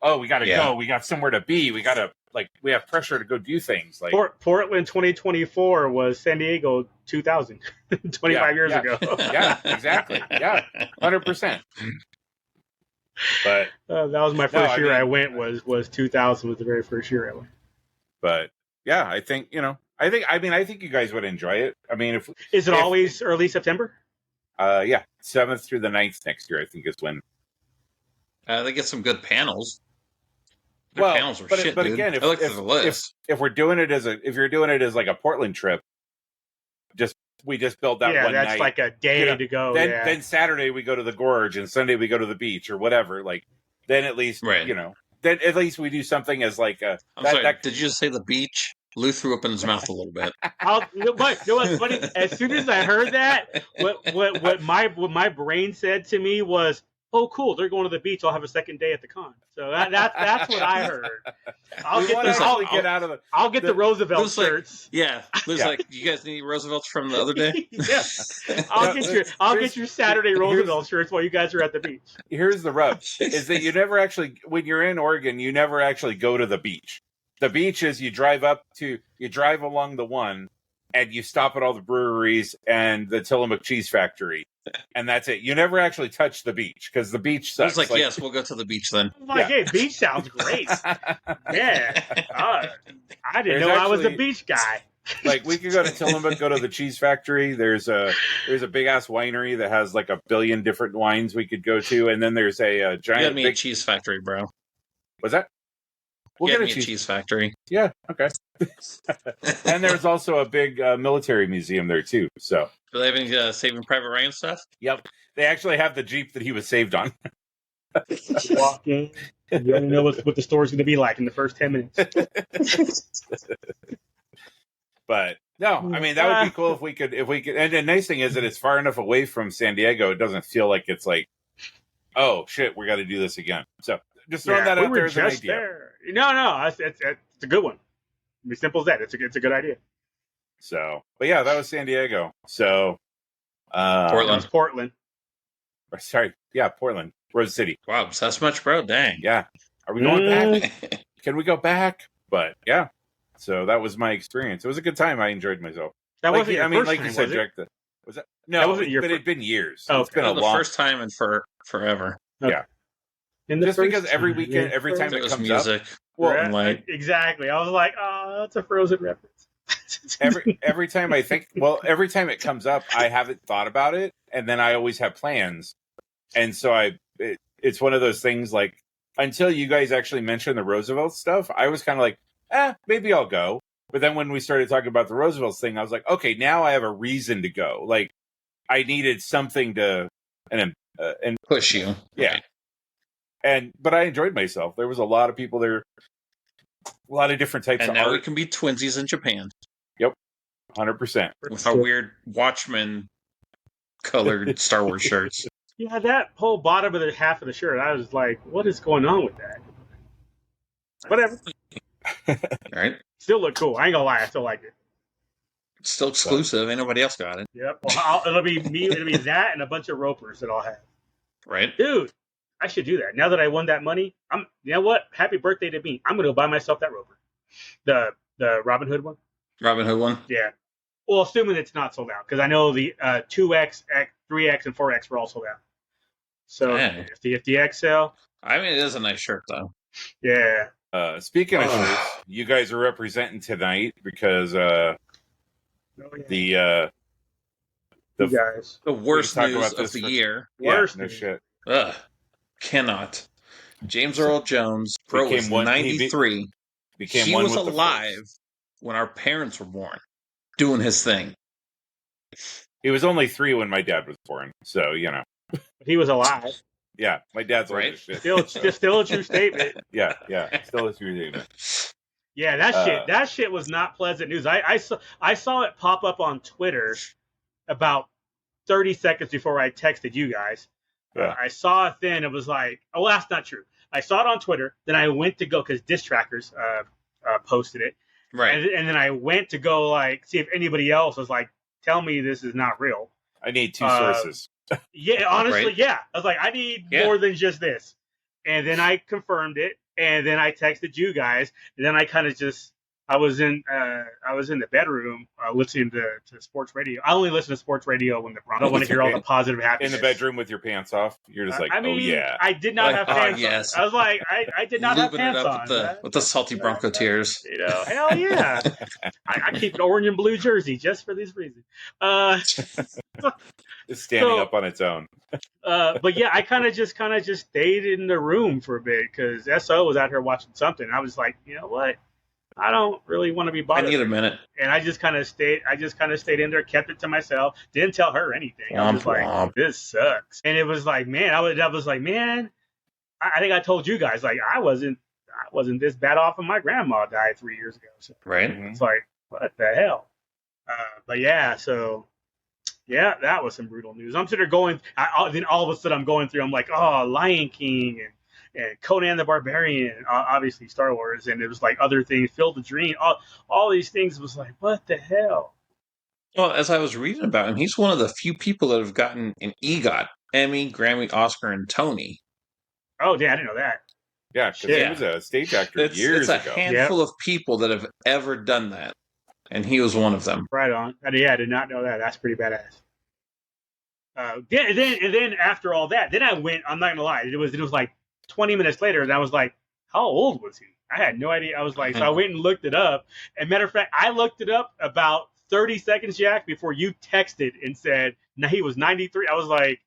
oh, we got to go. We got somewhere to be. We got to, we have pressure to go do things. Like Portland 2024 was San Diego 2000, 25 years ago. Yeah, exactly. Yeah, 100%. But that was my first year I went was 2000 was the very first year I went. But yeah, I think I think you guys would enjoy it. I mean, is it always early September? 7th through the 9th next year, I think is when. They get some good panels. Their panels were shit, but dude. again, if we're doing it if you're doing it as like a Portland trip, we just build that one night. Yeah, that's like a day to go. Then Saturday we go to the gorge and Sunday we go to the beach or whatever. Like, then at least, then at least we do something as like a... I'm sorry, did you just say the beach? Lou threw up in his mouth a little bit. But you know what's funny? As soon as I heard that, what my brain said to me was, "Oh, cool! They're going to the beach. I'll have a second day at the con." So that's what I heard. I'll get the Roosevelt shirts. Lou's like, "You guys need Roosevelts from the other day?" Yeah. I'll get your Saturday Roosevelt shirts while you guys are at the beach. Here's the rub: is that you never actually, when you're in Oregon, you never actually go to the beach. The beach is you drive along the one, and you stop at all the breweries and the Tillamook Cheese Factory, and that's it. You never actually touch the beach because the beach sucks. I was like, yes, we'll go to the beach then. I'm like, hey, beach sounds great. Yeah, I didn't know I was a beach guy. Like, we could go to Tillamook, go to the cheese factory. There's a big ass winery that has like 1 billion different wines we could go to, and then there's a giant big cheese factory, bro. What's that? We'll get a cheese factory. Yeah, okay. And there's also a big military museum there too. So, do they have any Saving Private Ryan stuff? Yep, they actually have the Jeep that he was saved on. Walk in. You don't know what the store's going to be like in the first 10 minutes. But no, I mean, that would be cool if we could. And the nice thing is that it's far enough away from San Diego. It doesn't feel like it's like, oh shit, we got to do this again. So just throwing that out there as an idea. There. No, it's a good one. As simple as that. It's a good idea. So, but yeah, that was San Diego. So, Portland. Sorry, yeah, Portland, Rose City. Wow, so that's much, bro. Dang. Yeah, are we going back? Can we go back? But yeah, so that was my experience. It was a good time. I enjoyed myself. That wasn't. I mean, like you said, Jack. Was that? No, but it'd been years. Oh, it's been the first time in forever. Okay. Yeah. Just because every weekend, every time it comes music, up, exactly. I was like, oh, that's a Frozen reference. every time every time it comes up, I haven't thought about it, and then I always have plans, and so it's one of those things like until you guys actually mentioned the Roosevelt stuff, I was kind of like, maybe I'll go. But then when we started talking about the Roosevelt thing, I was like, okay, now I have a reason to go. Like I needed something to and push you, yeah. But I enjoyed myself. There was a lot of people there, a lot of different types of art. And now we can be twinsies in Japan. Yep, 100%. With our weird Watchmen colored Star Wars shirts. Yeah, that whole bottom of the half of the shirt, I was like, what is going on with that? Whatever. Right? Still look cool. I ain't gonna lie, I still like it. It's still exclusive. Ain't nobody else got it. Yep. Well, it'll be me. It'll be that and a bunch of ropers that I'll have. Right, dude. I should do that. Now that I won that money, you know what? Happy birthday to me. I'm going to buy myself that roper. The Robin Hood one. Robin Hood one? Yeah. Well, assuming it's not sold out, because I know the 2X, 3X, and 4X were all sold out. So if the XL. I mean, it is a nice shirt, though. Yeah. Speaking of shirts, you guys are representing tonight because the worst news of the year. Worst no shit. Ugh. Cannot. James Earl Jones, bro, was 93. He was alive when our parents were born, doing his thing. He was only 3 when my dad was born, so, you know. He was alive. Yeah, my dad's old as shit. Still a true statement. Yeah, still a true statement. Yeah, that shit was not pleasant news. I saw it pop up on Twitter about 30 seconds before I texted you guys. Yeah. I saw it then. It was like, oh, that's not true. I saw it on Twitter. Then I went to go because Diss Trackers posted it. Right. And then I went to go like see if anybody else was like, tell me this is not real. I need two sources. Yeah, honestly, right. yeah. I was like, I need more than just this. And then I confirmed it. And then I texted you guys. And then I kind of just I was in the bedroom listening to sports radio. I only listen to sports radio when I don't want to hear all the positive happiness. In the bedroom with your pants off, you're just like, I mean, oh yeah. I did not have pants yes. on. I was like, I did not have pants it up on. with the salty Bronco tears. You know, hell yeah. I keep an orange and blue jersey just for this reason. It's standing up on its own. But yeah, I kind of just stayed in the room for a bit because SO was out here watching something. I was like, you know what? I don't really want to be bothered. I need a minute. And I just kind of stayed in there, kept it to myself, didn't tell her anything. I was just like, this sucks. And it was like, man, I was like, man, I think I told you guys, like, I wasn't this bad off when my grandma died 3 years ago. So right. It's like, what the hell? But yeah, so yeah, that was some brutal news. I'm sitting there going, then all of a sudden I'm going through, I'm like, oh, Lion King and Conan the Barbarian, obviously Star Wars, and it was like other things, Field of Dream, all these things was like, what the hell? Well, as I was reading about him, he's one of the few people that have gotten an EGOT, Emmy, Grammy, Oscar, and Tony. Oh, yeah, I didn't know that. Yeah, because he was a stage actor years ago. It's a handful of people that have ever done that, and he was one of them. Right on. Yeah, I did not know that. That's pretty badass. And then after all that, then I went, I'm not going to lie, it was like 20 minutes later, and I was like, how old was he? I had no idea. I was like, so I went and looked it up. And matter of fact, I looked it up about 30 seconds, Jack, before you texted and said, no, he was 93. I was like,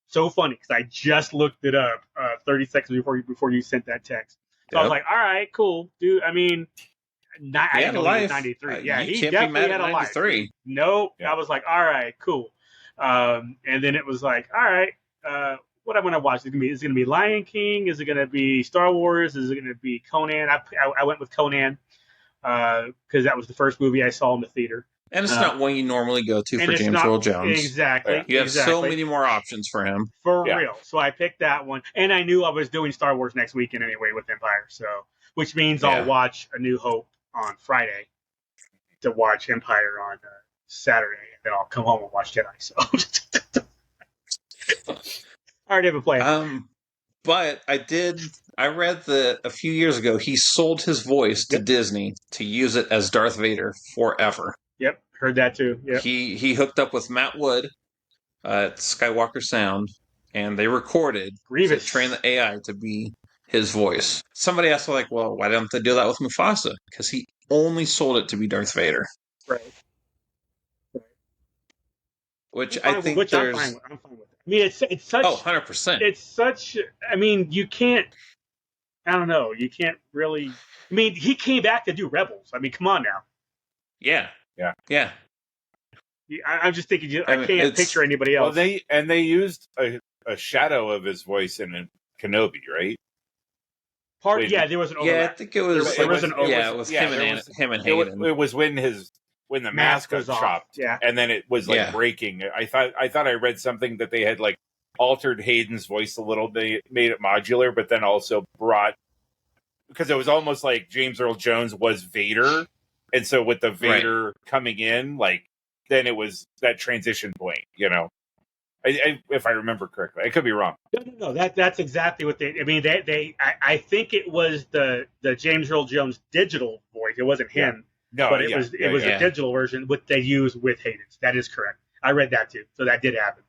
so funny, because I just looked it up 30 seconds before you sent that text. So I was like, all right, cool, dude. I mean, I didn't know he was 93. Yeah, he definitely had a life. Nope. Yeah. I was like, all right, cool. And then it was like, all right, what I'm going to watch? Is it going to be Lion King? Is it going to be Star Wars? Is it going to be Conan? I went with Conan because that was the first movie I saw in the theater. And it's not one you normally go to for James Earl Jones. Exactly. You have so many more options for him. For real. So I picked that one. And I knew I was doing Star Wars next weekend anyway with Empire. So, which means I'll watch A New Hope on Friday to watch Empire on Saturday. And then I'll come home and watch Jedi. So I already have a plan. But I read that a few years ago he sold his voice to Disney to use it as Darth Vader forever. Yep, heard that too. Yep. He hooked up with Matt Wood at Skywalker Sound, and they recorded to train the AI to be his voice. Somebody asked, like, well, why don't they do that with Mufasa? Because he only sold it to be Darth Vader. Right. Which I think there's... I'm fine with it. I mean, it's such... Oh, 100%. It's such... I mean, you can't... I don't know. You can't really... I mean, he came back to do Rebels. I mean, come on now. Yeah. I'm just thinking, I can't picture anybody else. Well, they used a shadow of his voice in Kenobi, right? There was an overlap. Yeah, I think it was. It was him and Hayden. It was when the mask was chopped, and then it was like breaking. I thought I read something that they had like altered Hayden's voice a little bit, made it modular, but then also brought, because it was almost like James Earl Jones was Vader. And so with the Vader coming in, like, then it was that transition point, you know, if I remember correctly. I could be wrong. No. That's exactly what I mean, I think it was the James Earl Jones digital voice. It wasn't him. No, but it was a digital version what they used with Hayden's. That is correct. I read that too. So that did happen.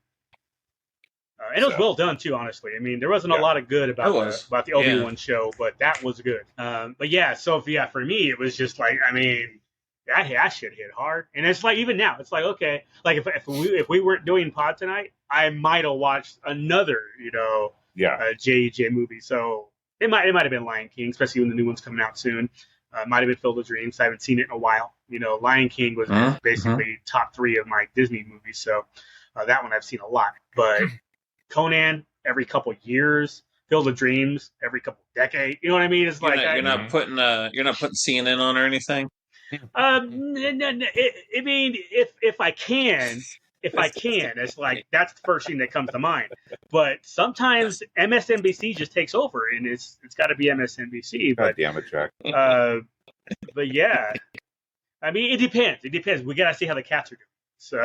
And it was well done too, honestly. I mean, there wasn't a lot of good about the Obi-Wan show, but that was good. But yeah, so for me, it was just like, I mean, that shit hit hard. And it's like, even now, it's like, okay, like if we weren't doing pod tonight, I might have watched another, J.J. movie. So it might have been Lion King, especially when the new one's coming out soon. Might have been Field of Dreams. I haven't seen it in a while. You know, Lion King was basically top 3 of my Disney movies. So that one I've seen a lot. But Conan every couple years. Field of Dreams every couple decades. You know what I mean? It's you're not putting CNN on or anything. I mean, if I can, it's like that's the first thing that comes to mind. But sometimes MSNBC just takes over, and it's got to be MSNBC. But God damn it, Jack. But yeah, I mean, it depends. We gotta see how the cats are doing. So,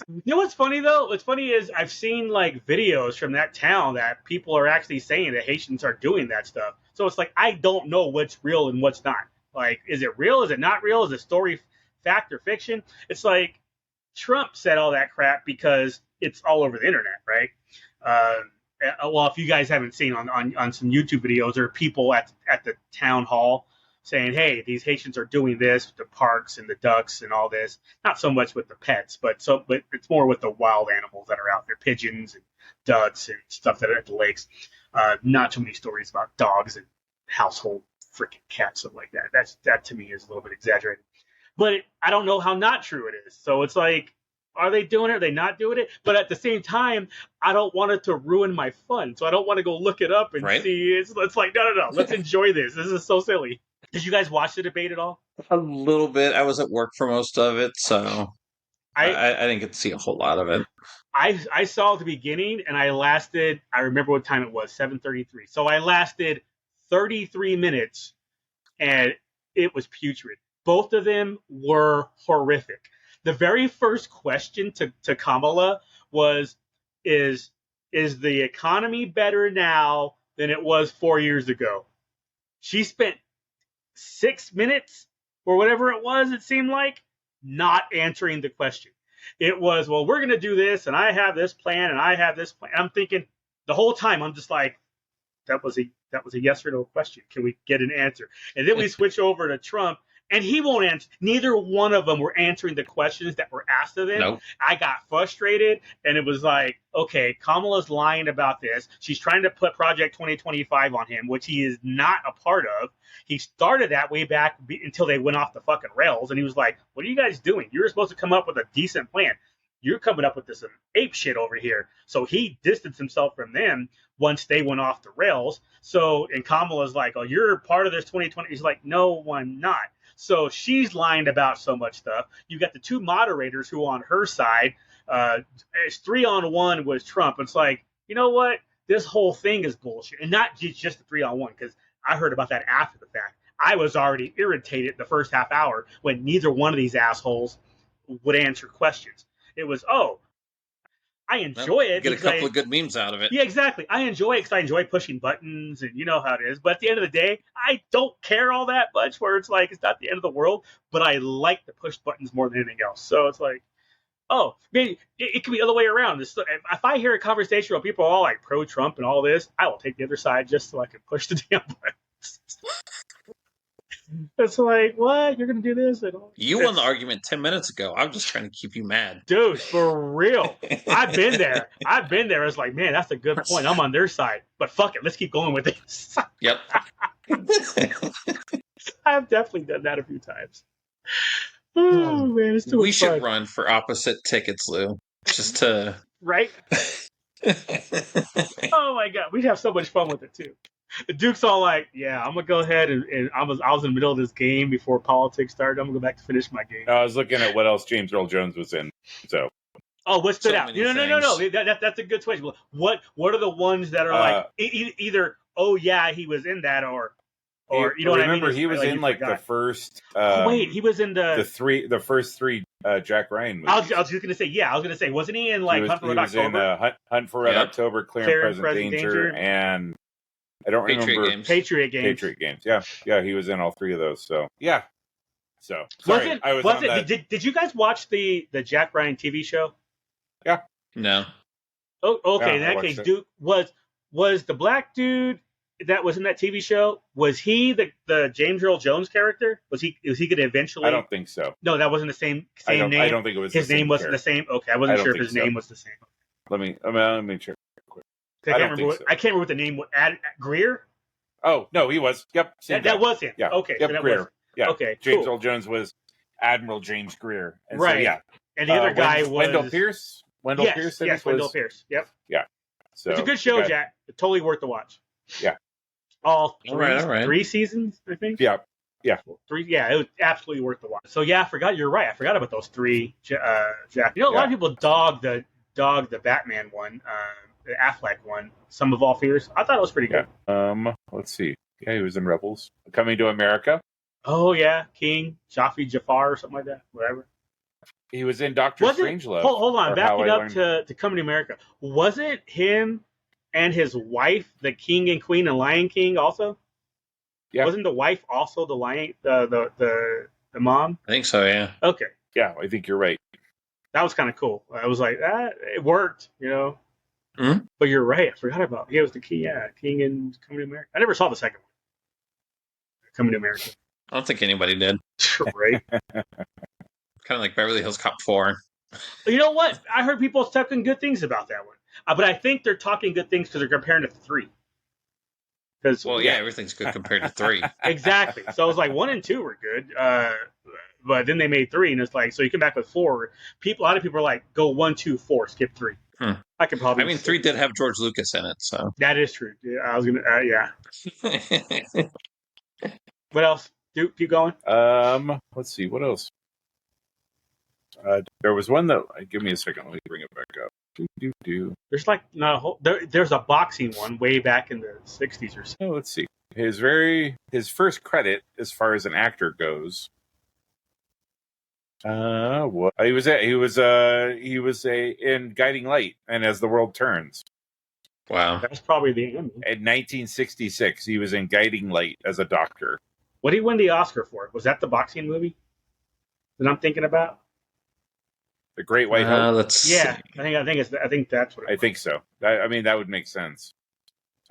you know what's funny though? What's funny is I've seen like videos from that town that people are actually saying that Haitians are doing that stuff. So it's like I don't know what's real and what's not. Like, is it real? Is it not real? Is it story, fact, or fiction? It's like Trump said all that crap because it's all over the internet, right? Well, if you guys haven't seen on some YouTube videos, there are people at the town hall saying, hey, these Haitians are doing this with the parks and the ducks and all this. Not so much with the pets, but it's more with the wild animals that are out there, pigeons and ducks and stuff that are at the lakes. Not too many stories about dogs and household freaking cats, stuff like that. That to me is a little bit exaggerated. But I don't know how not true it is. So it's like, are they doing it? Are they not doing it? But at the same time, I don't want it to ruin my fun. So I don't want to go look it up and see. It's like, no. Let's enjoy this. This is so silly. Did you guys watch the debate at all? A little bit. I was at work for most of it, so I didn't get to see a whole lot of it. I saw the beginning, and I remember what time it was, 7:33. So I lasted 33 minutes, and it was putrid. Both of them were horrific. The very first question to Kamala was, is the economy better now than it was 4 years ago? She spent 6 minutes or whatever it seemed like, not answering the question. It was, well, we're going to do this, and I have this plan, and I have this plan. I'm thinking the whole time, I'm just like, that was a yes or no question. Can we get an answer? And then we switch over to Trump, and he won't answer. Neither one of them were answering the questions that were asked of them. Nope. I got frustrated, and it was like, okay, Kamala's lying about this. She's trying to put Project 2025 on him, which he is not a part of. He started that way back until they went off the fucking rails, and he was like, what are you guys doing? You're supposed to come up with a decent plan. You're coming up with this ape shit over here. So he distanced himself from them once they went off the rails. So, and Kamala's like, oh, you're part of this 2020. He's like, no, I'm not. So she's lying about so much stuff. You got the two moderators who on her side, it's 3-on-1 with Trump. It's like, you know what? This whole thing is bullshit. And not just the 3-on-1, because I heard about that after the fact. I was already irritated the first half hour when neither one of these assholes would answer questions. It was, I enjoy it. Get a couple of good memes out of it. Yeah, exactly. I enjoy it because I enjoy pushing buttons, and you know how it is. But at the end of the day, I don't care all that much where it's like, it's not the end of the world, but I like to push buttons more than anything else. So it's like, oh, maybe it could be the other way around. If I hear a conversation where people are all like pro-Trump and all this, I will take the other side just so I can push the damn buttons. It's like, what? You're going to do this? You won the argument 10 minutes ago. I'm just trying to keep you mad. Dude, for real. I've been there. It's like, man, that's a good point. I'm on their side. But fuck it. Let's keep going with this. Yep. I've definitely done that a few times. Oh, man, it's too much We should fun. run for opposite tickets, Lou. Just to... Right? Oh, my God. We'd have so much fun with it, too. The Duke's all like, yeah, I'm going to go ahead and I was in the middle of this game before politics started. I'm going to go back to finish my game. I was looking at what else James Earl Jones was in. So. Oh, what stood out? No. That's a good question. What are the ones that are like either, oh, yeah, he was in that or you know what I mean? Remember, he was in like the first. Wait, he was in the first three Jack Ryan movies. I was just going to say, yeah, wasn't he in like Hunt for Red October? In, Hunt for Red October, Clear and Present Danger, and I don't remember Patriot Games. Yeah, he was in all three of those. So yeah. So sorry, Did you guys watch the Jack Ryan TV show? Yeah. No. Oh, okay. In that case, Duke was the black dude that was in that TV show. Was he the James Earl Jones character? Was he going to eventually? I don't think so. No, that wasn't the same name. I don't think it was. His name wasn't the same. Okay, I wasn't sure if his name was the same. Let me check. I can't remember what the name was. Greer? Oh, no, he was. Yep. That was him. Yeah. Okay. Yep, so Greer. Yeah. Okay. James cool. Earl Jones was Admiral James Greer. And right. So, yeah. And the other guy was Wendell Pierce. Wendell Pierce. Yes, Wendell Pierce. Yep. Yeah. So it's a good show, Jack. Totally worth the watch. Yeah. All right. 3 seasons, I think. Yeah. Yeah. 3. Yeah, it was absolutely worth the watch. So yeah, you're right. I forgot about those 3, Jack. You know, a lot of people dog the Batman one, the Affleck one, Sum of All Fears. I thought it was pretty good. Let's see. Yeah, he was in Rebels. Coming to America. Oh yeah, King, Shafi Jafar or something like that. Whatever. He was in Doctor Strangelove. Hold on, backing up to Coming to America. Wasn't him and his wife the King and Queen and Lion King also? Yeah. Wasn't the wife also the lion, the mom? I think so. Yeah. Okay. Yeah, I think you're right. That was kind of cool. I was like, it worked, you know. Mm-hmm. But you're right. I forgot about it. He was the King. Yeah, King and Coming to America. I never saw the second one. Coming to America. I don't think anybody did. Right. Kind of like Beverly Hills Cop 4. You know what? I heard people talking good things about that one. But I think they're talking good things because they're comparing it to 3. Everything's good compared to 3. Exactly. So I was like 1 and 2 were good. But then they made 3, and it's like, so you come back with 4. A lot of people are like, go 1, 2, 4, skip 3. I could probably. I mean, 3 did have George Lucas in it, so that is true. Yeah, I was gonna. Yeah. What else? Keep going. Let's see. What else? There was one that. Give me a second. Let me bring it back up. There's like not a whole. There's a boxing one way back in the 60s or so. Oh, let's see. His first credit as far as an actor goes. He was in Guiding Light and As the World Turns. Wow. That's probably the end. In 1966, he was in Guiding Light as a doctor. What did he win the Oscar for? Was that the boxing movie that I'm thinking about? The Great White Hope. Let's see. I think that's what. I think so. I mean, that would make sense.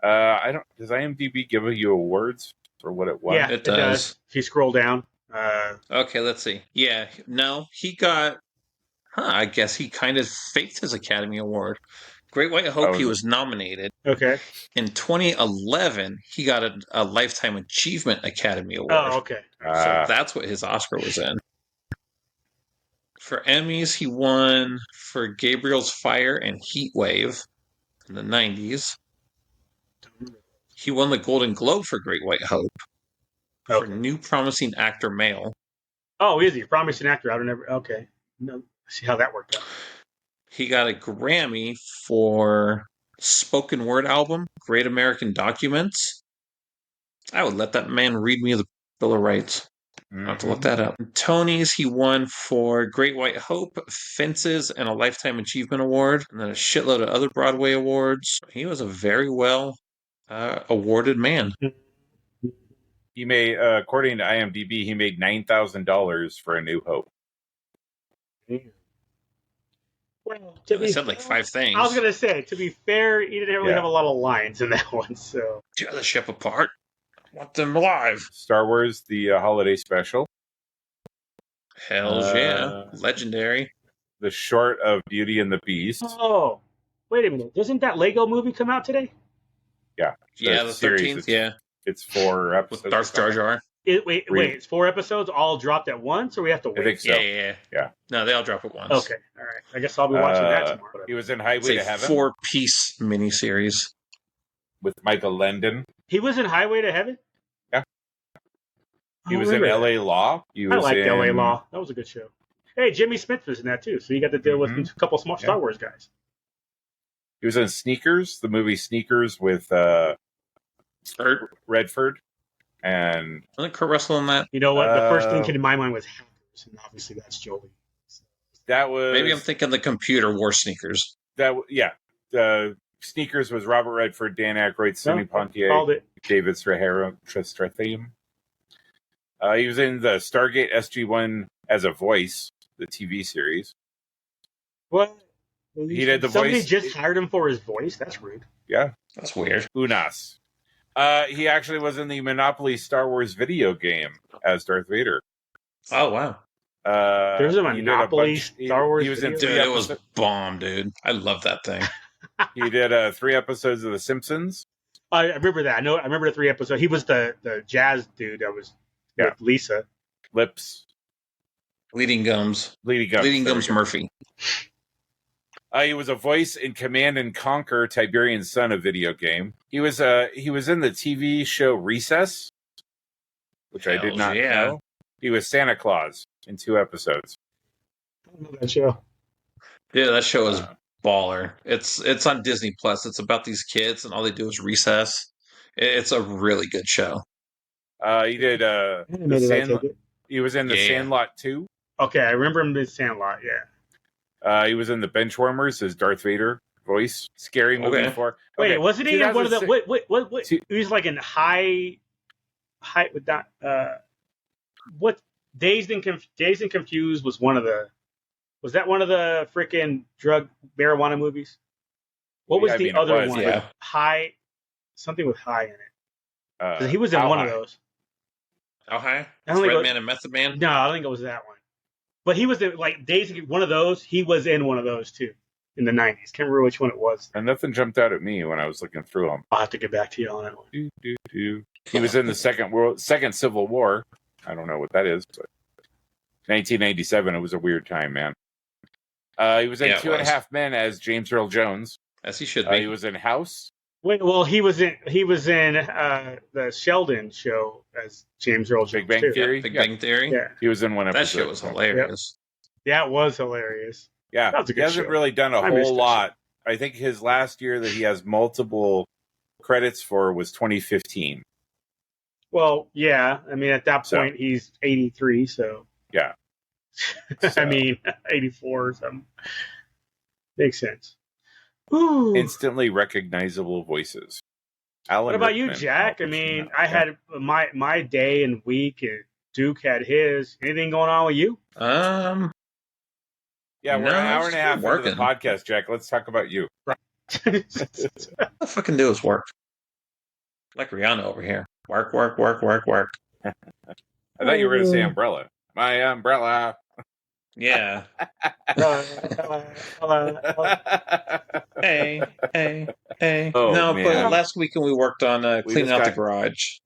I don't. Does IMDb give you awards for what it was? Yeah, it does. If you scroll down. Okay, let's see. Yeah, no, he got. I guess he kind of faked his Academy Award. Great White Hope, he was nominated. Okay. In 2011, he got a Lifetime Achievement Academy Award. Oh, okay. So that's what his Oscar was in. For Emmys, he won for Gabriel's Fire and Heat Wave in the 90s. He won the Golden Globe for Great White Hope. For New Promising Actor Male. Oh, is he? Promising Actor. Okay. No, see how that worked out. He got a Grammy for Spoken Word Album, Great American Documents. I would let that man read me the Bill of Rights. I'll have to look that up. Tony's, he won for Great White Hope, Fences, and a Lifetime Achievement Award, and then a shitload of other Broadway awards. He was a very well awarded man. He made, according to IMDb, he made $9,000 for A New Hope. Well, they said like 5 things. I was going to say, to be fair, he didn't really have a lot of lines in that one. So tear the ship apart. I want them alive. Star Wars, the holiday special. Hells yeah. Legendary. The short of Beauty and the Beast. Oh, wait a minute. Doesn't that Lego movie come out today? Yeah. Yeah, the 13th, yeah. It's 4 episodes. With Darth Jar Jar. Wait, it's 4 episodes all dropped at once, or we have to wait? I think so. Yeah. No, they all drop at once. Okay, all right. I guess I'll be watching that tomorrow. He was in Highway to Heaven. 4-piece miniseries. With Michael Landon. He was in Highway to Heaven? Yeah. He was in L.A. Law. I liked L.A. Law. That was a good show. Hey, Jimmy Smith was in that, too, so you got to deal with a couple small Star Wars guys. He was in Sneakers, the movie Sneakers with Redford. And wasn't Kurt Russell in that? You know what? The first thing came to my mind was Hackers, and obviously that's Jolie. So. That was maybe I'm thinking the computer wore Sneakers. Sneakers was Robert Redford, Dan Aykroyd, Sidney Poitier, David Strathairn. He was in the Stargate SG-1 as a voice, the TV series. What? He did the Somebody voice. Just hired him for his voice? That's rude. Yeah. That's weird. Unas. He actually was in the Monopoly Star Wars video game as Darth Vader. Oh, wow. There's a Monopoly Star Wars video game? Dude, it was bomb, dude. I love that thing. He did 3 episodes of The Simpsons. I remember that. I remember the 3 episodes. He was the jazz dude that was with Lisa. Lips. Bleeding Gums Murphy. He was a voice in Command and Conquer: Tiberian Sun, a video game. He was in the TV show Recess, which I did not know. He was Santa Claus in 2 episodes. I know that show. Yeah, that show is baller. It's on Disney Plus. It's about these kids and all they do is recess. It's a really good show. He did he was in the Sandlot 2. Okay, I remember him in Sandlot, He was in the Benchwarmers as Darth Vader voice. Scary movie for. Wait, wasn't he in one of the what he was like in high with that what Dazed and Confused was one of the freaking drug marijuana movies? What was the other one? Yeah. High, something with high in it. He was in one of those. How high? Red Man and Method Man? No, I don't think it was that one. But he was in like Dazed and one of those. He was in one of those too in the 90s. Can't remember which one it was. And nothing jumped out at me when I was looking through them. I'll have to get back to you on that one. He was in the Second Civil War. I don't know what that is, but 1997. It was a weird time, man. He was in 2.5 Men as James Earl Jones, as he should be. He was in House. Wait, well, he was in the Sheldon show as James Earl Jones. Big Bang Theory. Big Bang Theory. Yeah, he was in one episode. That shit was hilarious. Yep. Yeah, it was hilarious. Yeah, that was a good he hasn't show. really done a whole lot. I think his last year that he has multiple credits for was 2015. Well, yeah. I mean, at that point, he's 83, so... Yeah. I mean, 84 or something. Makes sense. Ooh. Instantly recognizable voices. What about you, Jack? I mean, I had my day and week, and Duke had his. Anything going on with you? Yeah, we're an hour and a half into the podcast, Jack. Let's talk about you. All I fucking do is work. Like Rihanna over here. Work. I thought you were going to say umbrella. My umbrella. Yeah. Hey. Oh, no, man. but last weekend we worked on cleaning out the garage.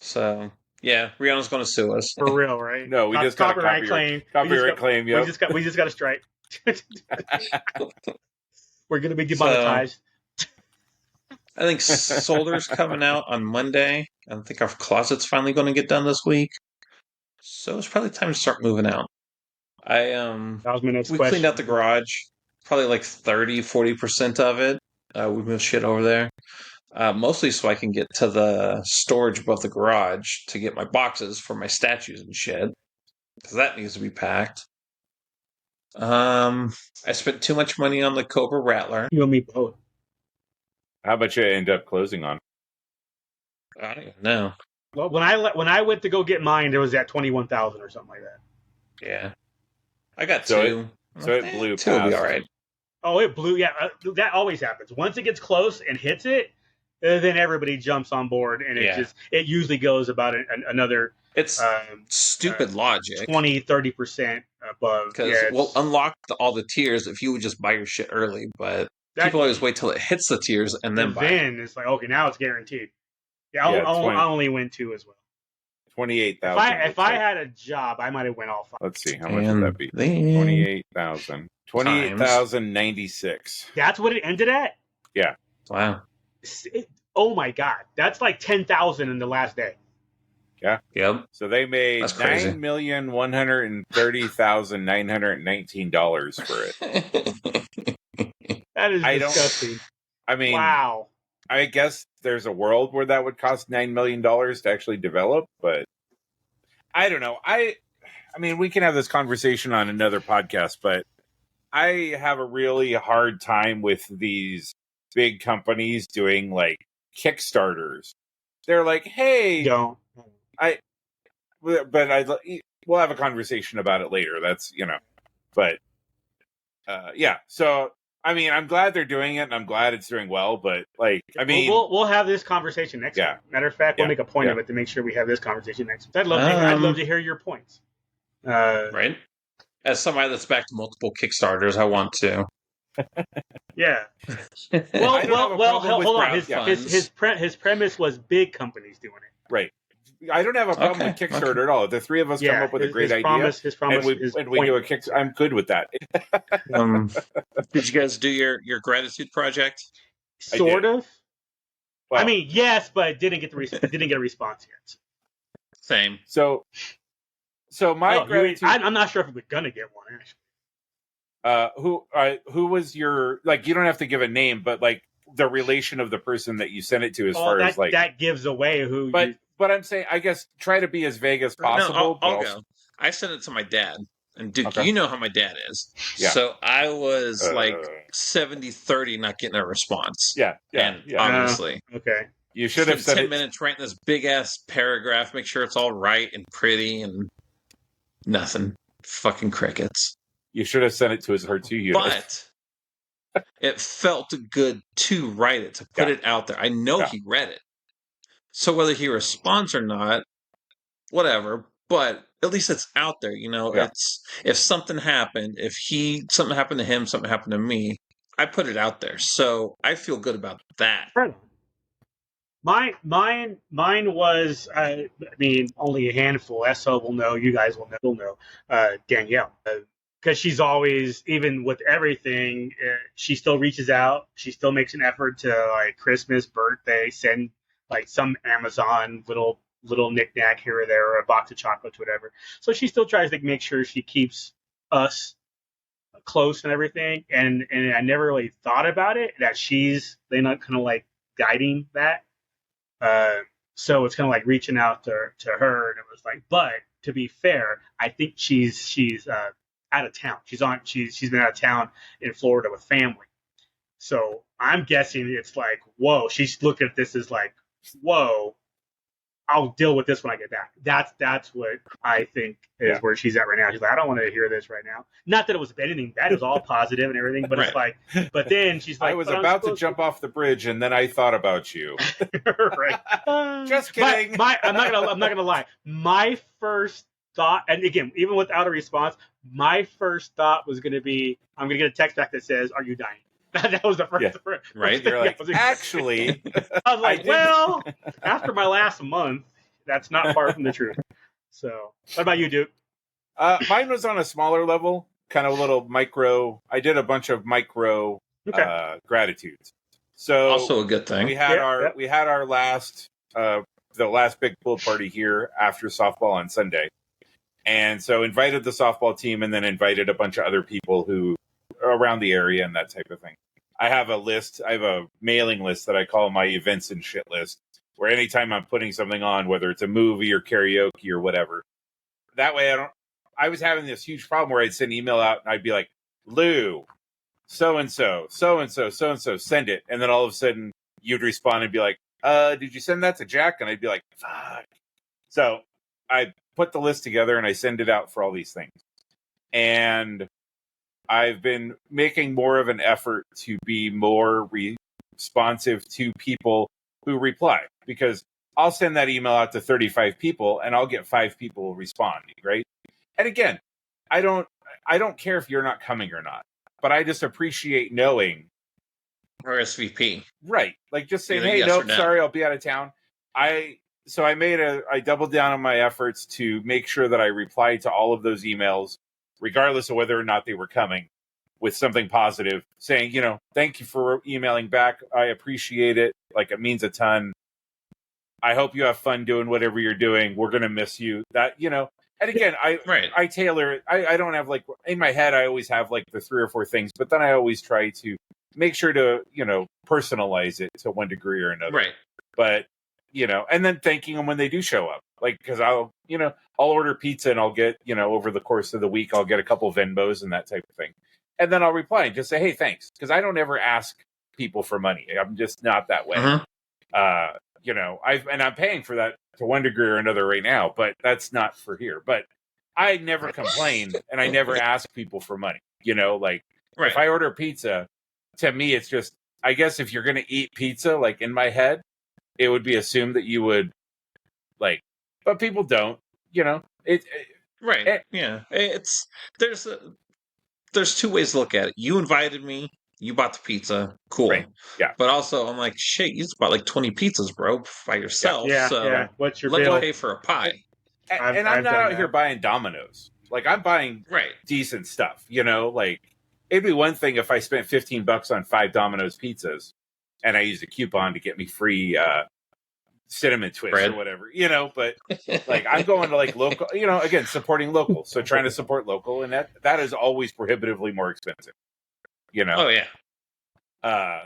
So, yeah, Rihanna's going to sue us. For real, right? No, we just got a copyright claim. Copyright claim, yep. We just got a strike. We're going to be demonetized. I think Solder's coming out on Monday. I think our closet's finally going to get done this week. So it's probably time to start moving out. That was my next question. We cleaned out the garage, probably like 30-40% of it. We moved shit over there, mostly so I can get to the storage above the garage to get my boxes for my statues and shit, because that needs to be packed. I spent too much money on the Cobra Rattler. You and me both. How about you end up closing on? I don't even know. Well, when I went to go get mine, it was at 21,000 or something like that. Yeah, I got two. It blew two will be all right. Oh, it blew. Yeah, that always happens. Once it gets close and hits it, then everybody jumps on board, and it usually goes about another. It's stupid logic. 20-30% above. Because we'll unlock all the tiers if you would just buy your shit early, but people always wait till it hits the tiers and then buy. Then it's like, okay, now it's guaranteed. Yeah, I'll only win 2 as well. 28,000. If I had a job, I might have went all 5. Let's see, how much would that be? 28,000. 28,096. That's what it ended at? Yeah. Wow. Oh my God. That's like 10,000 in the last day. Yeah. Yep. So they made $9,130,919 for it. That is disgusting. I mean, wow. I guess there's a world where that would cost $9 million to actually develop, but I don't know. I mean, we can have this conversation on another podcast, but I have a really hard time with these big companies doing like Kickstarters. They're like, hey, we'll have a conversation about it later. That's, but yeah. So, I mean, I'm glad they're doing it and I'm glad it's doing well, but like, I mean, we'll have this conversation next week. Matter of fact, we'll make a point of it to make sure we have this conversation next week. I'd love to hear your points. Right. As somebody that's backed multiple Kickstarters, I want to. Yeah. Well, hold on. His premise was big companies doing it. Right. I don't have a problem with Kickstarter at all. The three of us come up with a great idea, his promise, and we do a Kickstarter. I'm good with that. Did you guys do your gratitude project? Sort of. Well, I mean, yes, but it didn't get a response yet. Same. So my gratitude. I'm not sure if we're gonna get one actually. Who was your, like? You don't have to give a name, but like the relation of the person that you sent it to, as far as like that gives away who. But I'm saying, I guess, try to be as vague as possible. No, I'll go. I sent it to my dad. And Duke, you know how my dad is. Yeah. So I was like 70-30 not getting a response. Yeah. Obviously. Okay. You should have spent 10 minutes writing this big-ass paragraph, make sure it's all right and pretty, and nothing. Fucking crickets. You should have sent it to his HER2 unit. But it felt good to write it, to put it out there. I know he read it. So whether he responds or not, whatever, but at least it's out there, you know. It's if something happened, something happened to him, something happened to me, I put it out there. So I feel good about that. Mine was I mean, only a handful. SO will know, you guys will know, Danielle. Because she's always, even with everything, she still reaches out. She still makes an effort to, like, Christmas, birthday, send like some Amazon little knickknack here or there, or a box of chocolates, whatever. So she still tries to make sure she keeps us close and everything. And I never really thought about it, that she's kind of like guiding that. So it's kind of like reaching out to her, and it was like, but to be fair, I think she's out of town. She's been out of town in Florida with family. So I'm guessing it's like, whoa, she's looking at this as like, whoa, I'll deal with this when I get back. That's what I think is where she's at right now. She's like, I don't want to hear this right now. Not that it was anything bad, it was all positive and everything, but it's like, but then she's like, I was about to jump off the bridge, and then I thought about you. Right. Just kidding. I'm not gonna lie. My first thought, and again, even without a response, my first thought was gonna be, I'm gonna get a text back that says, "Are you dying?" That was the first. Right. You're like, actually, I was like, well, after my last month, that's not far from the truth. So, what about you, Duke? Mine was on a smaller level, kind of a little micro. I did a bunch of micro gratitudes. So also a good thing. We had our last the last big pool party here after softball on Sunday, and so invited the softball team, and then invited a bunch of other people who around the area and that type of thing. I have a mailing list that I call my events and shit list, where anytime I'm putting something on, whether it's a movie or karaoke or whatever, that way I was having this huge problem where I'd send an email out and I'd be like, Lou, so-and-so, send it. And then all of a sudden you'd respond and be like, did you send that to Jack? And I'd be like, fuck. So I put the list together and I send it out for all these things. And I've been making more of an effort to be more responsive to people who reply, because I'll send that email out to 35 people and I'll get 5 people responding, right? And again, I don't care if you're not coming or not, but I just appreciate knowing. RSVP. Right. Like just saying, hey, nope, sorry, I'll be out of town. I doubled down on my efforts to make sure that I replied to all of those emails, regardless of whether or not they were coming, with something positive, saying, thank you for emailing back. I appreciate it. Like, it means a ton. I hope you have fun doing whatever you're doing. We're going to miss you. That, and again, I tailor it. I don't have, like, in my head, I always have like the 3 or 4 things, but then I always try to make sure to, personalize it to one degree or another. Right. But, and then thanking them when they do show up. Like, because I'll order pizza and I'll get, over the course of the week, I'll get a couple Venmos and that type of thing. And then I'll reply and just say, hey, thanks. Because I don't ever ask people for money. I'm just not that way. I'm paying for that to one degree or another right now, but that's not for here. But I never complain and I never ask people for money. If I order pizza, to me, it's just, I guess if you're going to eat pizza, like in my head, it would be assumed that you would, like, but people don't, Right. Yeah. There's 2 ways to look at it. You invited me. You bought the pizza. Cool. Right. Yeah. But also, I'm like, shit, you just bought like 20 pizzas, bro, by yourself. Yeah. So Yeah. What's your let bill? me pay for a pie. And I'm not out here buying Domino's. Like, I'm buying decent stuff, you know? Like, it'd be one thing if I spent $15 on 5 Domino's pizzas and I used a coupon to get me free cinnamon twist or whatever, you know? But, like, I'm going to, like, local, you know, again, supporting local. So trying to support local, and that is always prohibitively more expensive, you know? Oh, yeah.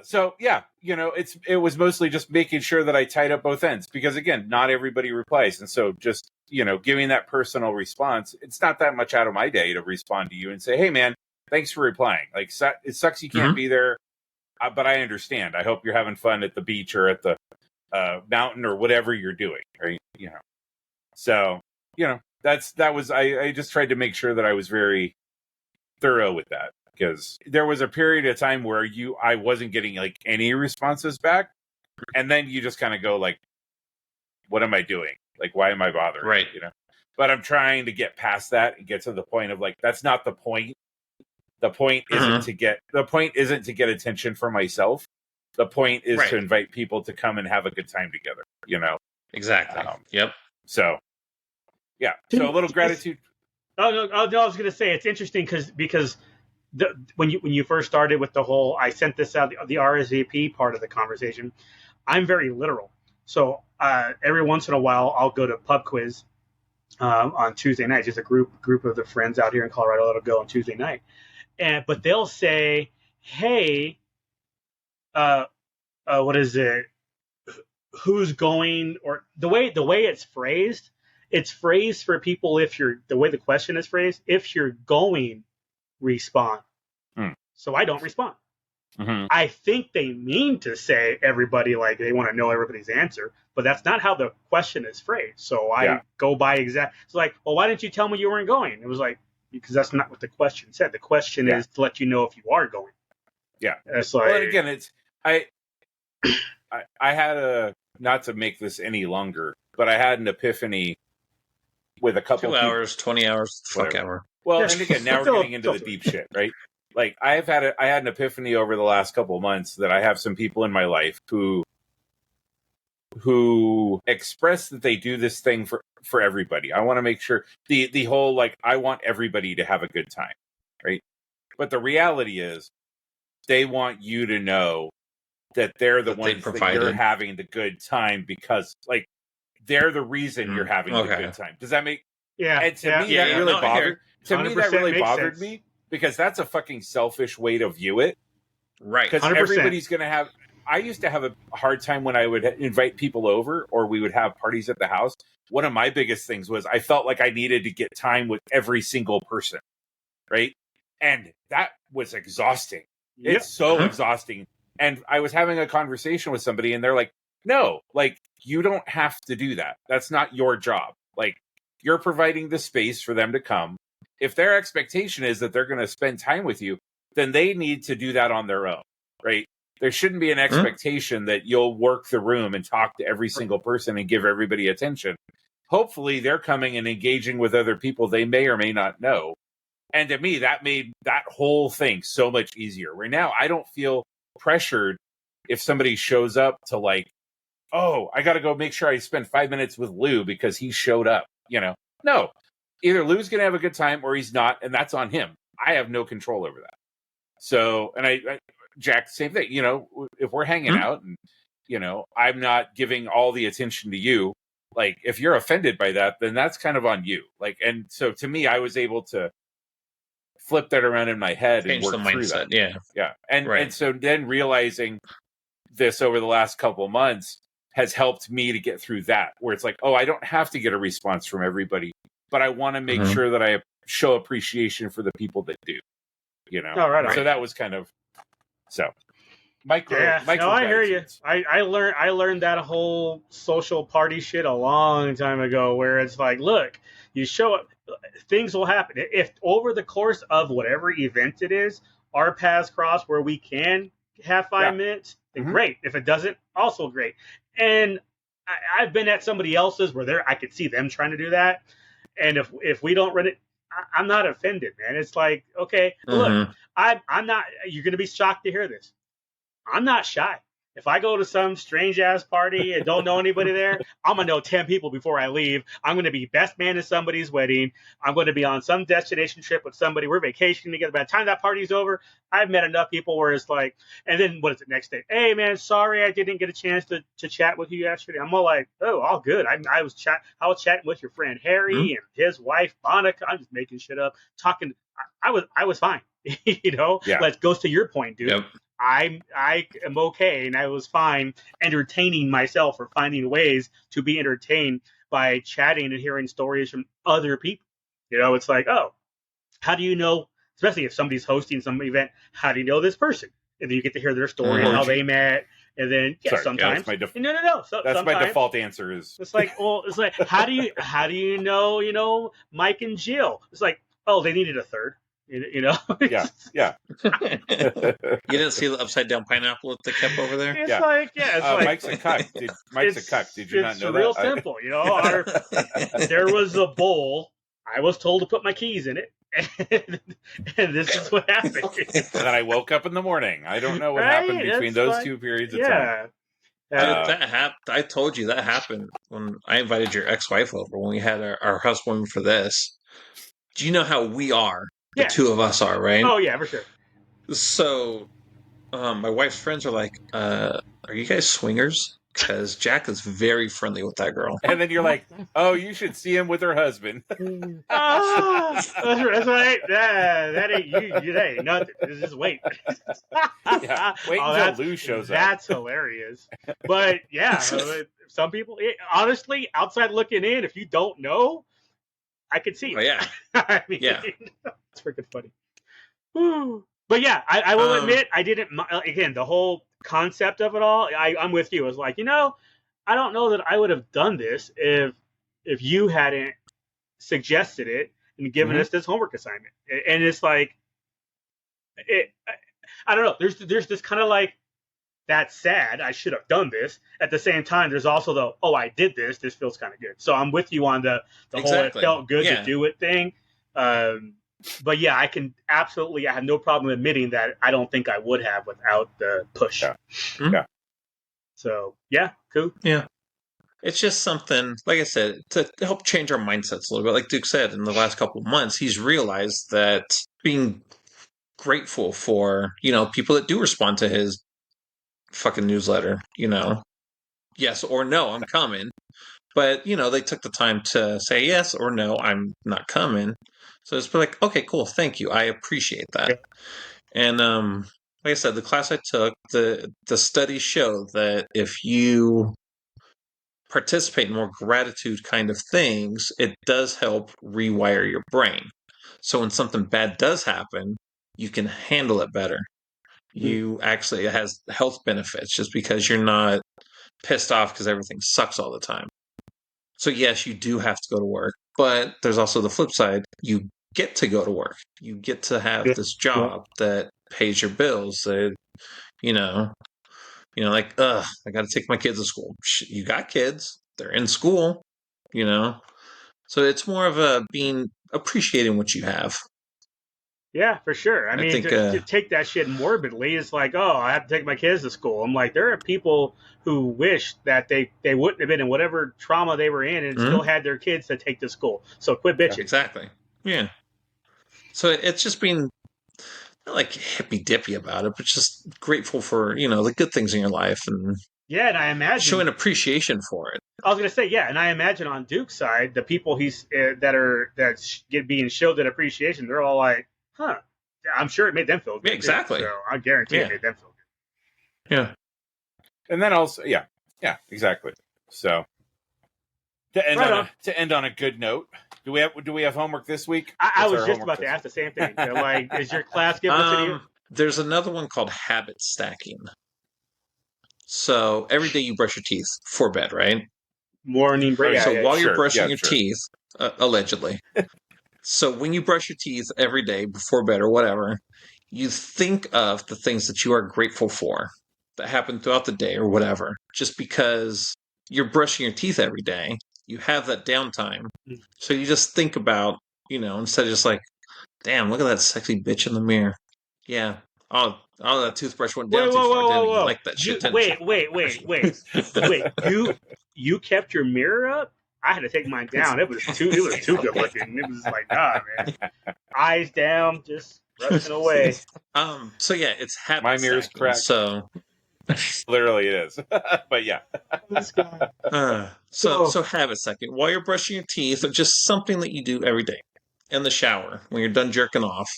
So yeah, you know, it was mostly just making sure that I tied up both ends, because again, not everybody replies. And so just, you know, giving that personal response, it's not that much out of my day to respond to you and say, hey man, thanks for replying. Like, it sucks you can't be there, but I understand. I hope you're having fun at the beach or at the mountain or whatever you're doing. Right. You know, so, you know, I just tried to make sure that I was very thorough with that. Because there was a period of time where I wasn't getting like any responses back, and then you just kind of go like, "What am I doing? Like, why am I bothering?" Right. You know. But I'm trying to get past that and get to the point of like, that's not the point. The point isn't to get attention for myself. The point is to invite people to come and have a good time together. You know. Exactly. Yep. So, yeah. So a little gratitude. No, I was going to say it's interesting because. When you first started with the whole, I sent this out, the RSVP part of the conversation, I'm very literal. So every once in a while, I'll go to pub quiz on Tuesday night. Just a group of the friends out here in Colorado that'll go on Tuesday night, but they'll say, "Hey, what is it? Who's going?" Or the way it's phrased. It's phrased for people the way the question is phrased. If you're going, respond. So I don't respond. I think they mean to say everybody, like they want to know everybody's answer, but that's not how the question is phrased. So I go by exact. It's like, well, why didn't you tell me you weren't going? It was like, because that's not what the question said. The question is to let you know if you are going. Yeah. It's like, well, again, it's I had not to make this any longer, but I had an epiphany with a couple 2 hours, 20 hours, fuck ever. Well, and again, now we're getting into the deep shit, right? Like I had an epiphany over the last couple of months that I have some people in my life who express that they do this thing for everybody. I want to make sure the whole, like, I want everybody to have a good time, right? But the reality is they want you to know that they're the ones that you're having the good time, because like they're the reason you're having the good time. Does that make And to me, that really bothered. To me, that really bothered me, because that's a fucking selfish way to view it. Right. Because everybody's going to have. I used to have a hard time when I would invite people over or we would have parties at the house. One of my biggest things was I felt like I needed to get time with every single person. Right. And that was exhausting. Yep. It's so exhausting. And I was having a conversation with somebody and they're like, no, like, you don't have to do that. That's not your job. Like, you're providing the space for them to come. If their expectation is that they're going to spend time with you, then they need to do that on their own, right? There shouldn't be an expectation that you'll work the room and talk to every single person and give everybody attention. Hopefully, they're coming and engaging with other people they may or may not know. And to me, that made that whole thing so much easier. Right now, I don't feel pressured if somebody shows up to like, oh, I got to go make sure I spend 5 minutes with Lou because he showed up. You know, no, either Lou's going to have a good time or he's not, and that's on him. I have no control over that. So, and I Jack, same thing. You know, if we're hanging out and, you know, I'm not giving all the attention to you, like, if you're offended by that, then that's kind of on you. Like, and so to me, I was able to flip that around in my head and work through that. Yeah. And so then realizing this over the last couple of months has helped me to get through that, where it's like, oh, I don't have to get a response from everybody, but I want to make sure that I show appreciation for the people that do, you know? So that was kind of, micro. No, I hear you. I learned that whole social party shit a long time ago, where it's like, look, you show up, things will happen. If over the course of whatever event it is, our paths cross where we can have 5 minutes, then great. If it doesn't, also great. And I've been at somebody else's where I could see them trying to do that. And if we don't run it, I'm not offended, man. It's like, okay, look, I'm not. You're gonna be shocked to hear this. I'm not shy. If I go to some strange ass party and don't know anybody there, I'm gonna know 10 people before I leave. I'm gonna be best man at somebody's wedding. I'm gonna be on some destination trip with somebody. We're vacationing together. By the time that party's over, I've met enough people where it's like, and then what is it next day? Hey man, sorry I didn't get a chance to chat with you yesterday. I'm all like, oh, all good. I was chatting with your friend Harry and his wife Monica. I'm just making shit up, talking. I was fine. Let's goes to your point, dude. Yep. I am okay, and I was fine entertaining myself or finding ways to be entertained by chatting and hearing stories from other people. It's like, oh, how do you know, especially if somebody's hosting some event, how do you know this person? And then you get to hear their story and how they met. And then sometimes no. So, that's my default answer is it's like, well, it's like how do you know, Mike and Jill? It's like, oh, they needed a third. Yeah. You didn't see the upside down pineapple that they kept over there? It's like Mike's a cuck. Mike's a cuck. Did you not know that? It's real simple. There was a bowl. I was told to put my keys in it, and this is what happened. And then I woke up in the morning. I don't know what happened between those two periods of time. That happened. I told you that happened when I invited your ex-wife over when we had our housewarming for this. Do you know how we are? The two of us are, right? Oh, yeah, for sure. So, my wife's friends are like, are you guys swingers? Because Jack is very friendly with that girl. And then you're like, oh, you should see him with her husband. That's right. That ain't you. That ain't nothing. Just wait. Wait until Lou shows up. That's hilarious. But, yeah, some people, honestly, outside looking in, if you don't know, I could see. Oh, yeah. I mean, it's freaking funny. Whew. But yeah, I will admit, I didn't, again, the whole concept of it all, I'm with you. I was like, I don't know that I would have done this if you hadn't suggested it and given us this homework assignment. And it's like, I don't know. There's this kind of like, that's sad. I should have done this. At the same time, there's also I did this. This feels kind of good. So I'm with you on the whole it felt good to do it thing. But yeah, I have no problem admitting that I don't think I would have without the push. Yeah. So yeah, cool. Yeah. It's just something, like I said, to help change our mindsets a little bit. Like Duke said, in the last couple of months, he's realized that being grateful for, people that do respond to his fucking newsletter, yes or no, I'm coming. But, they took the time to say yes or no, I'm not coming. So it's like, okay, cool, thank you. I appreciate that. Yeah. And like I said, the class I took, the studies show that if you participate in more gratitude kind of things, it does help rewire your brain. So when something bad does happen, you can handle it better. It has health benefits just because you're not pissed off because everything sucks all the time. So yes, you do have to go to work, but there's also the flip side. You get to go to work. You get to have this job that pays your bills. That, like, I got to take my kids to school. You got kids. They're in school, So it's more of appreciating what you have. Yeah, for sure. I mean, to take that shit morbidly, it's like, oh, I have to take my kids to school. I'm like, there are people who wish that they wouldn't have been in whatever trauma they were in and still had their kids to take to school. So quit bitching. Exactly. Yeah. So it's just being not like hippy-dippy about it, but just grateful for, the good things in your life and and I imagine showing appreciation for it. I was going to say, and I imagine on Duke's side, the people that's being showed that appreciation, they're all like, huh. I'm sure it made them feel good. Yeah, exactly. Too, so I guarantee it made them feel good. Yeah. And then also, yeah, exactly. So to end on a good note, do we have homework this week? I was just about to ask the same thing. Like, is your class giving it to you? There's another one called habit stacking. So every day you brush your teeth before bed, right? Morning break. So while you're brushing your teeth, allegedly. So when you brush your teeth every day before bed or whatever, you think of the things that you are grateful for that happen throughout the day or whatever. Just because you're brushing your teeth every day, you have that downtime. So you just think about, instead of just like, damn, look at that sexy bitch in the mirror. Yeah. Oh, that toothbrush went down too far, didn't you? Like that shit, didn't you? Wait. You kept your mirror up? I had to take mine down. It was too good looking. It was like, nah, man. Eyes down, just rushing away. So yeah, it's habit. My mirror's cracked. So literally it is. But yeah. This guy. So habit stacking. While you're brushing your teeth, or just something that you do every day. In the shower, when you're done jerking off.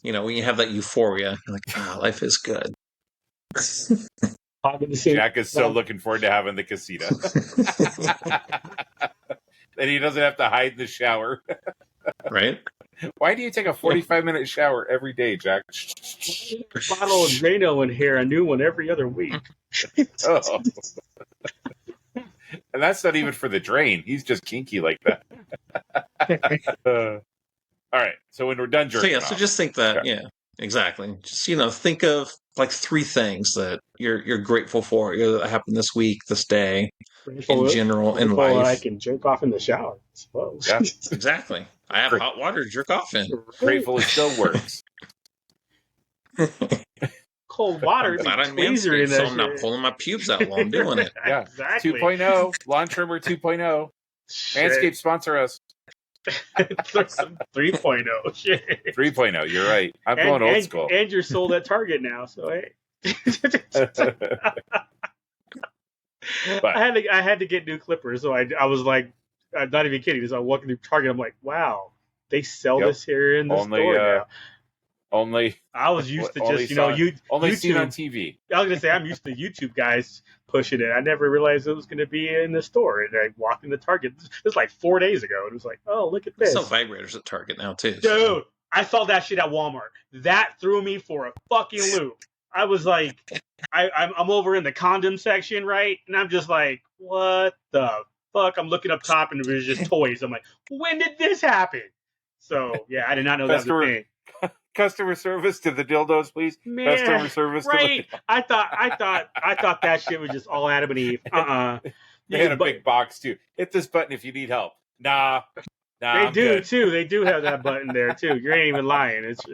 When you have that euphoria, you're like, life is good. Jack is so looking forward to having the casita. Then he doesn't have to hide in the shower. Right? Why do you take a 45-minute shower every day, Jack? A bottle of Drano in here, a new one every other week. Oh. And that's not even for the drain. He's just kinky like that. All right. So when we're done jerking off. So just think that, okay. Exactly. Just, think of like 3 things that you're grateful for that happened this week, this day, in general, in life. I can jerk off in the shower, I suppose. Yeah, exactly. I have hot water to jerk off in. Grateful it still works. Cold water. I'm not pulling my pubes out while I'm doing it. Yeah. Exactly. 2.0. Lawn trimmer 2.0. Manscaped sponsor us. 3.0. Shit. 3.0. You're right. I'm going old school. And you're sold at Target now, so hey. But, I had to get new clippers, so I was like, I'm not even kidding. So I'm walking through Target, I'm like, wow, they sell this here in the store now. I was used to just only YouTube, seen on TV. I was gonna say I'm used to YouTube guys pushing it. I never realized it was gonna be in the store. And I walked into Target. This was like 4 days ago. It was like, oh, look at this. They sell vibrators at Target now too. Dude, I saw that shit at Walmart. That threw me for a fucking loop. I was like, I'm over in the condom section, right? And I'm just like, what the fuck? I'm looking up top and there's just toys. I'm like, when did this happen? So yeah, I did not know that was a thing. Customer service to the dildos, please. Man, customer service, right? To the... I thought that shit was just all Adam and Eve. They had a big box too. Hit this button if you need help. Nah. They do good. Too. They do have that button there too. You ain't even lying. It's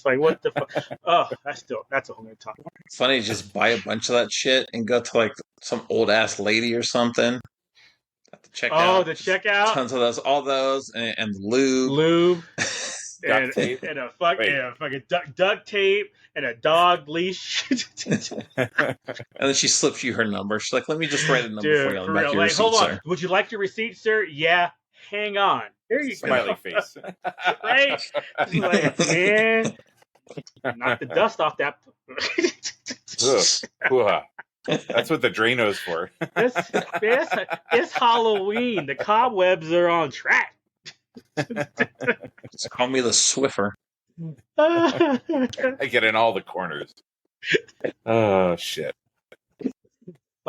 like, what the fuck? Oh, that's a whole nother topic. It's funny to just buy a bunch of that shit and go to like some old ass lady or something. At the checkout. Oh, the checkout. Tons of those, all those, and lube. And a fucking duct tape and a dog leash. And then she slips you her number. She's like, let me just write a number for you on the back of your receipt, hold on. sir. Would you like your receipt, sir? Yeah. Hang on. Here you go. Smiley face. Right? Like, man, knock the dust off that. That's what the Drano's for. It's Halloween. The cobwebs are on track. Just call me the Swiffer. I get in all the corners. Oh, shit.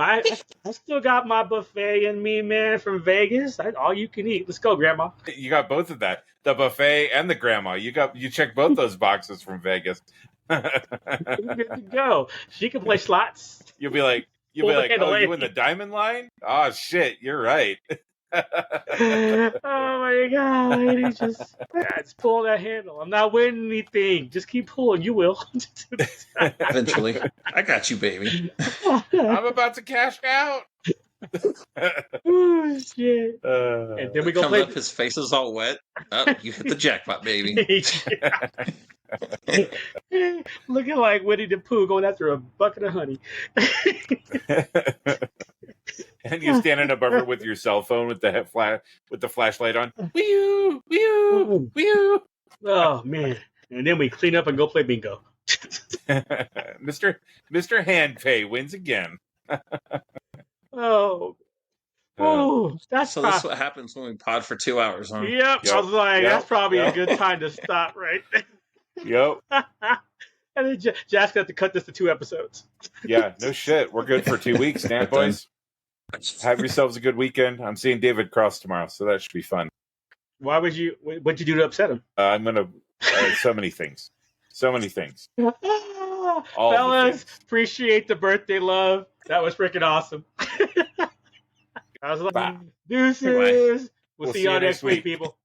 I still got my buffet in me, man, from Vegas. All you can eat. Let's go, Grandma. You got both of that. The buffet and the grandma. You check both those boxes from Vegas. Good to go. She can play slots. You'll be like, oh, you in the diamond line? Oh, shit, you're right. Oh my god, lady, just pull that handle. I'm not winning anything. Just keep pulling. You will. Eventually. I got you, baby. I'm about to cash out. Oh shit. And then we go play. Up, his face is all wet. Oh, you hit the jackpot, baby. Looking like Winnie the Pooh going after a bucket of honey. And you're standing above her with your cell phone with the flashlight on. Wee-oo, wee-oo, wee-oo. Oh man! And then we clean up and go play bingo. Mr. Handpay wins again. That's so. That's what happens when we pod for 2 hours, huh? Yep. I was like, that's probably a good time to stop, right? Yep. And then Jack's got to cut this to 2 episodes. Yeah, no shit. We're good for 2 weeks, stand boys. Have yourselves a good weekend. I'm seeing David Cross tomorrow, so that should be fun. What'd you do to upset him? I'm gonna so many things. Fellas, appreciate the birthday love. That was freaking awesome. I was like, deuces. We'll see y'all next week, people.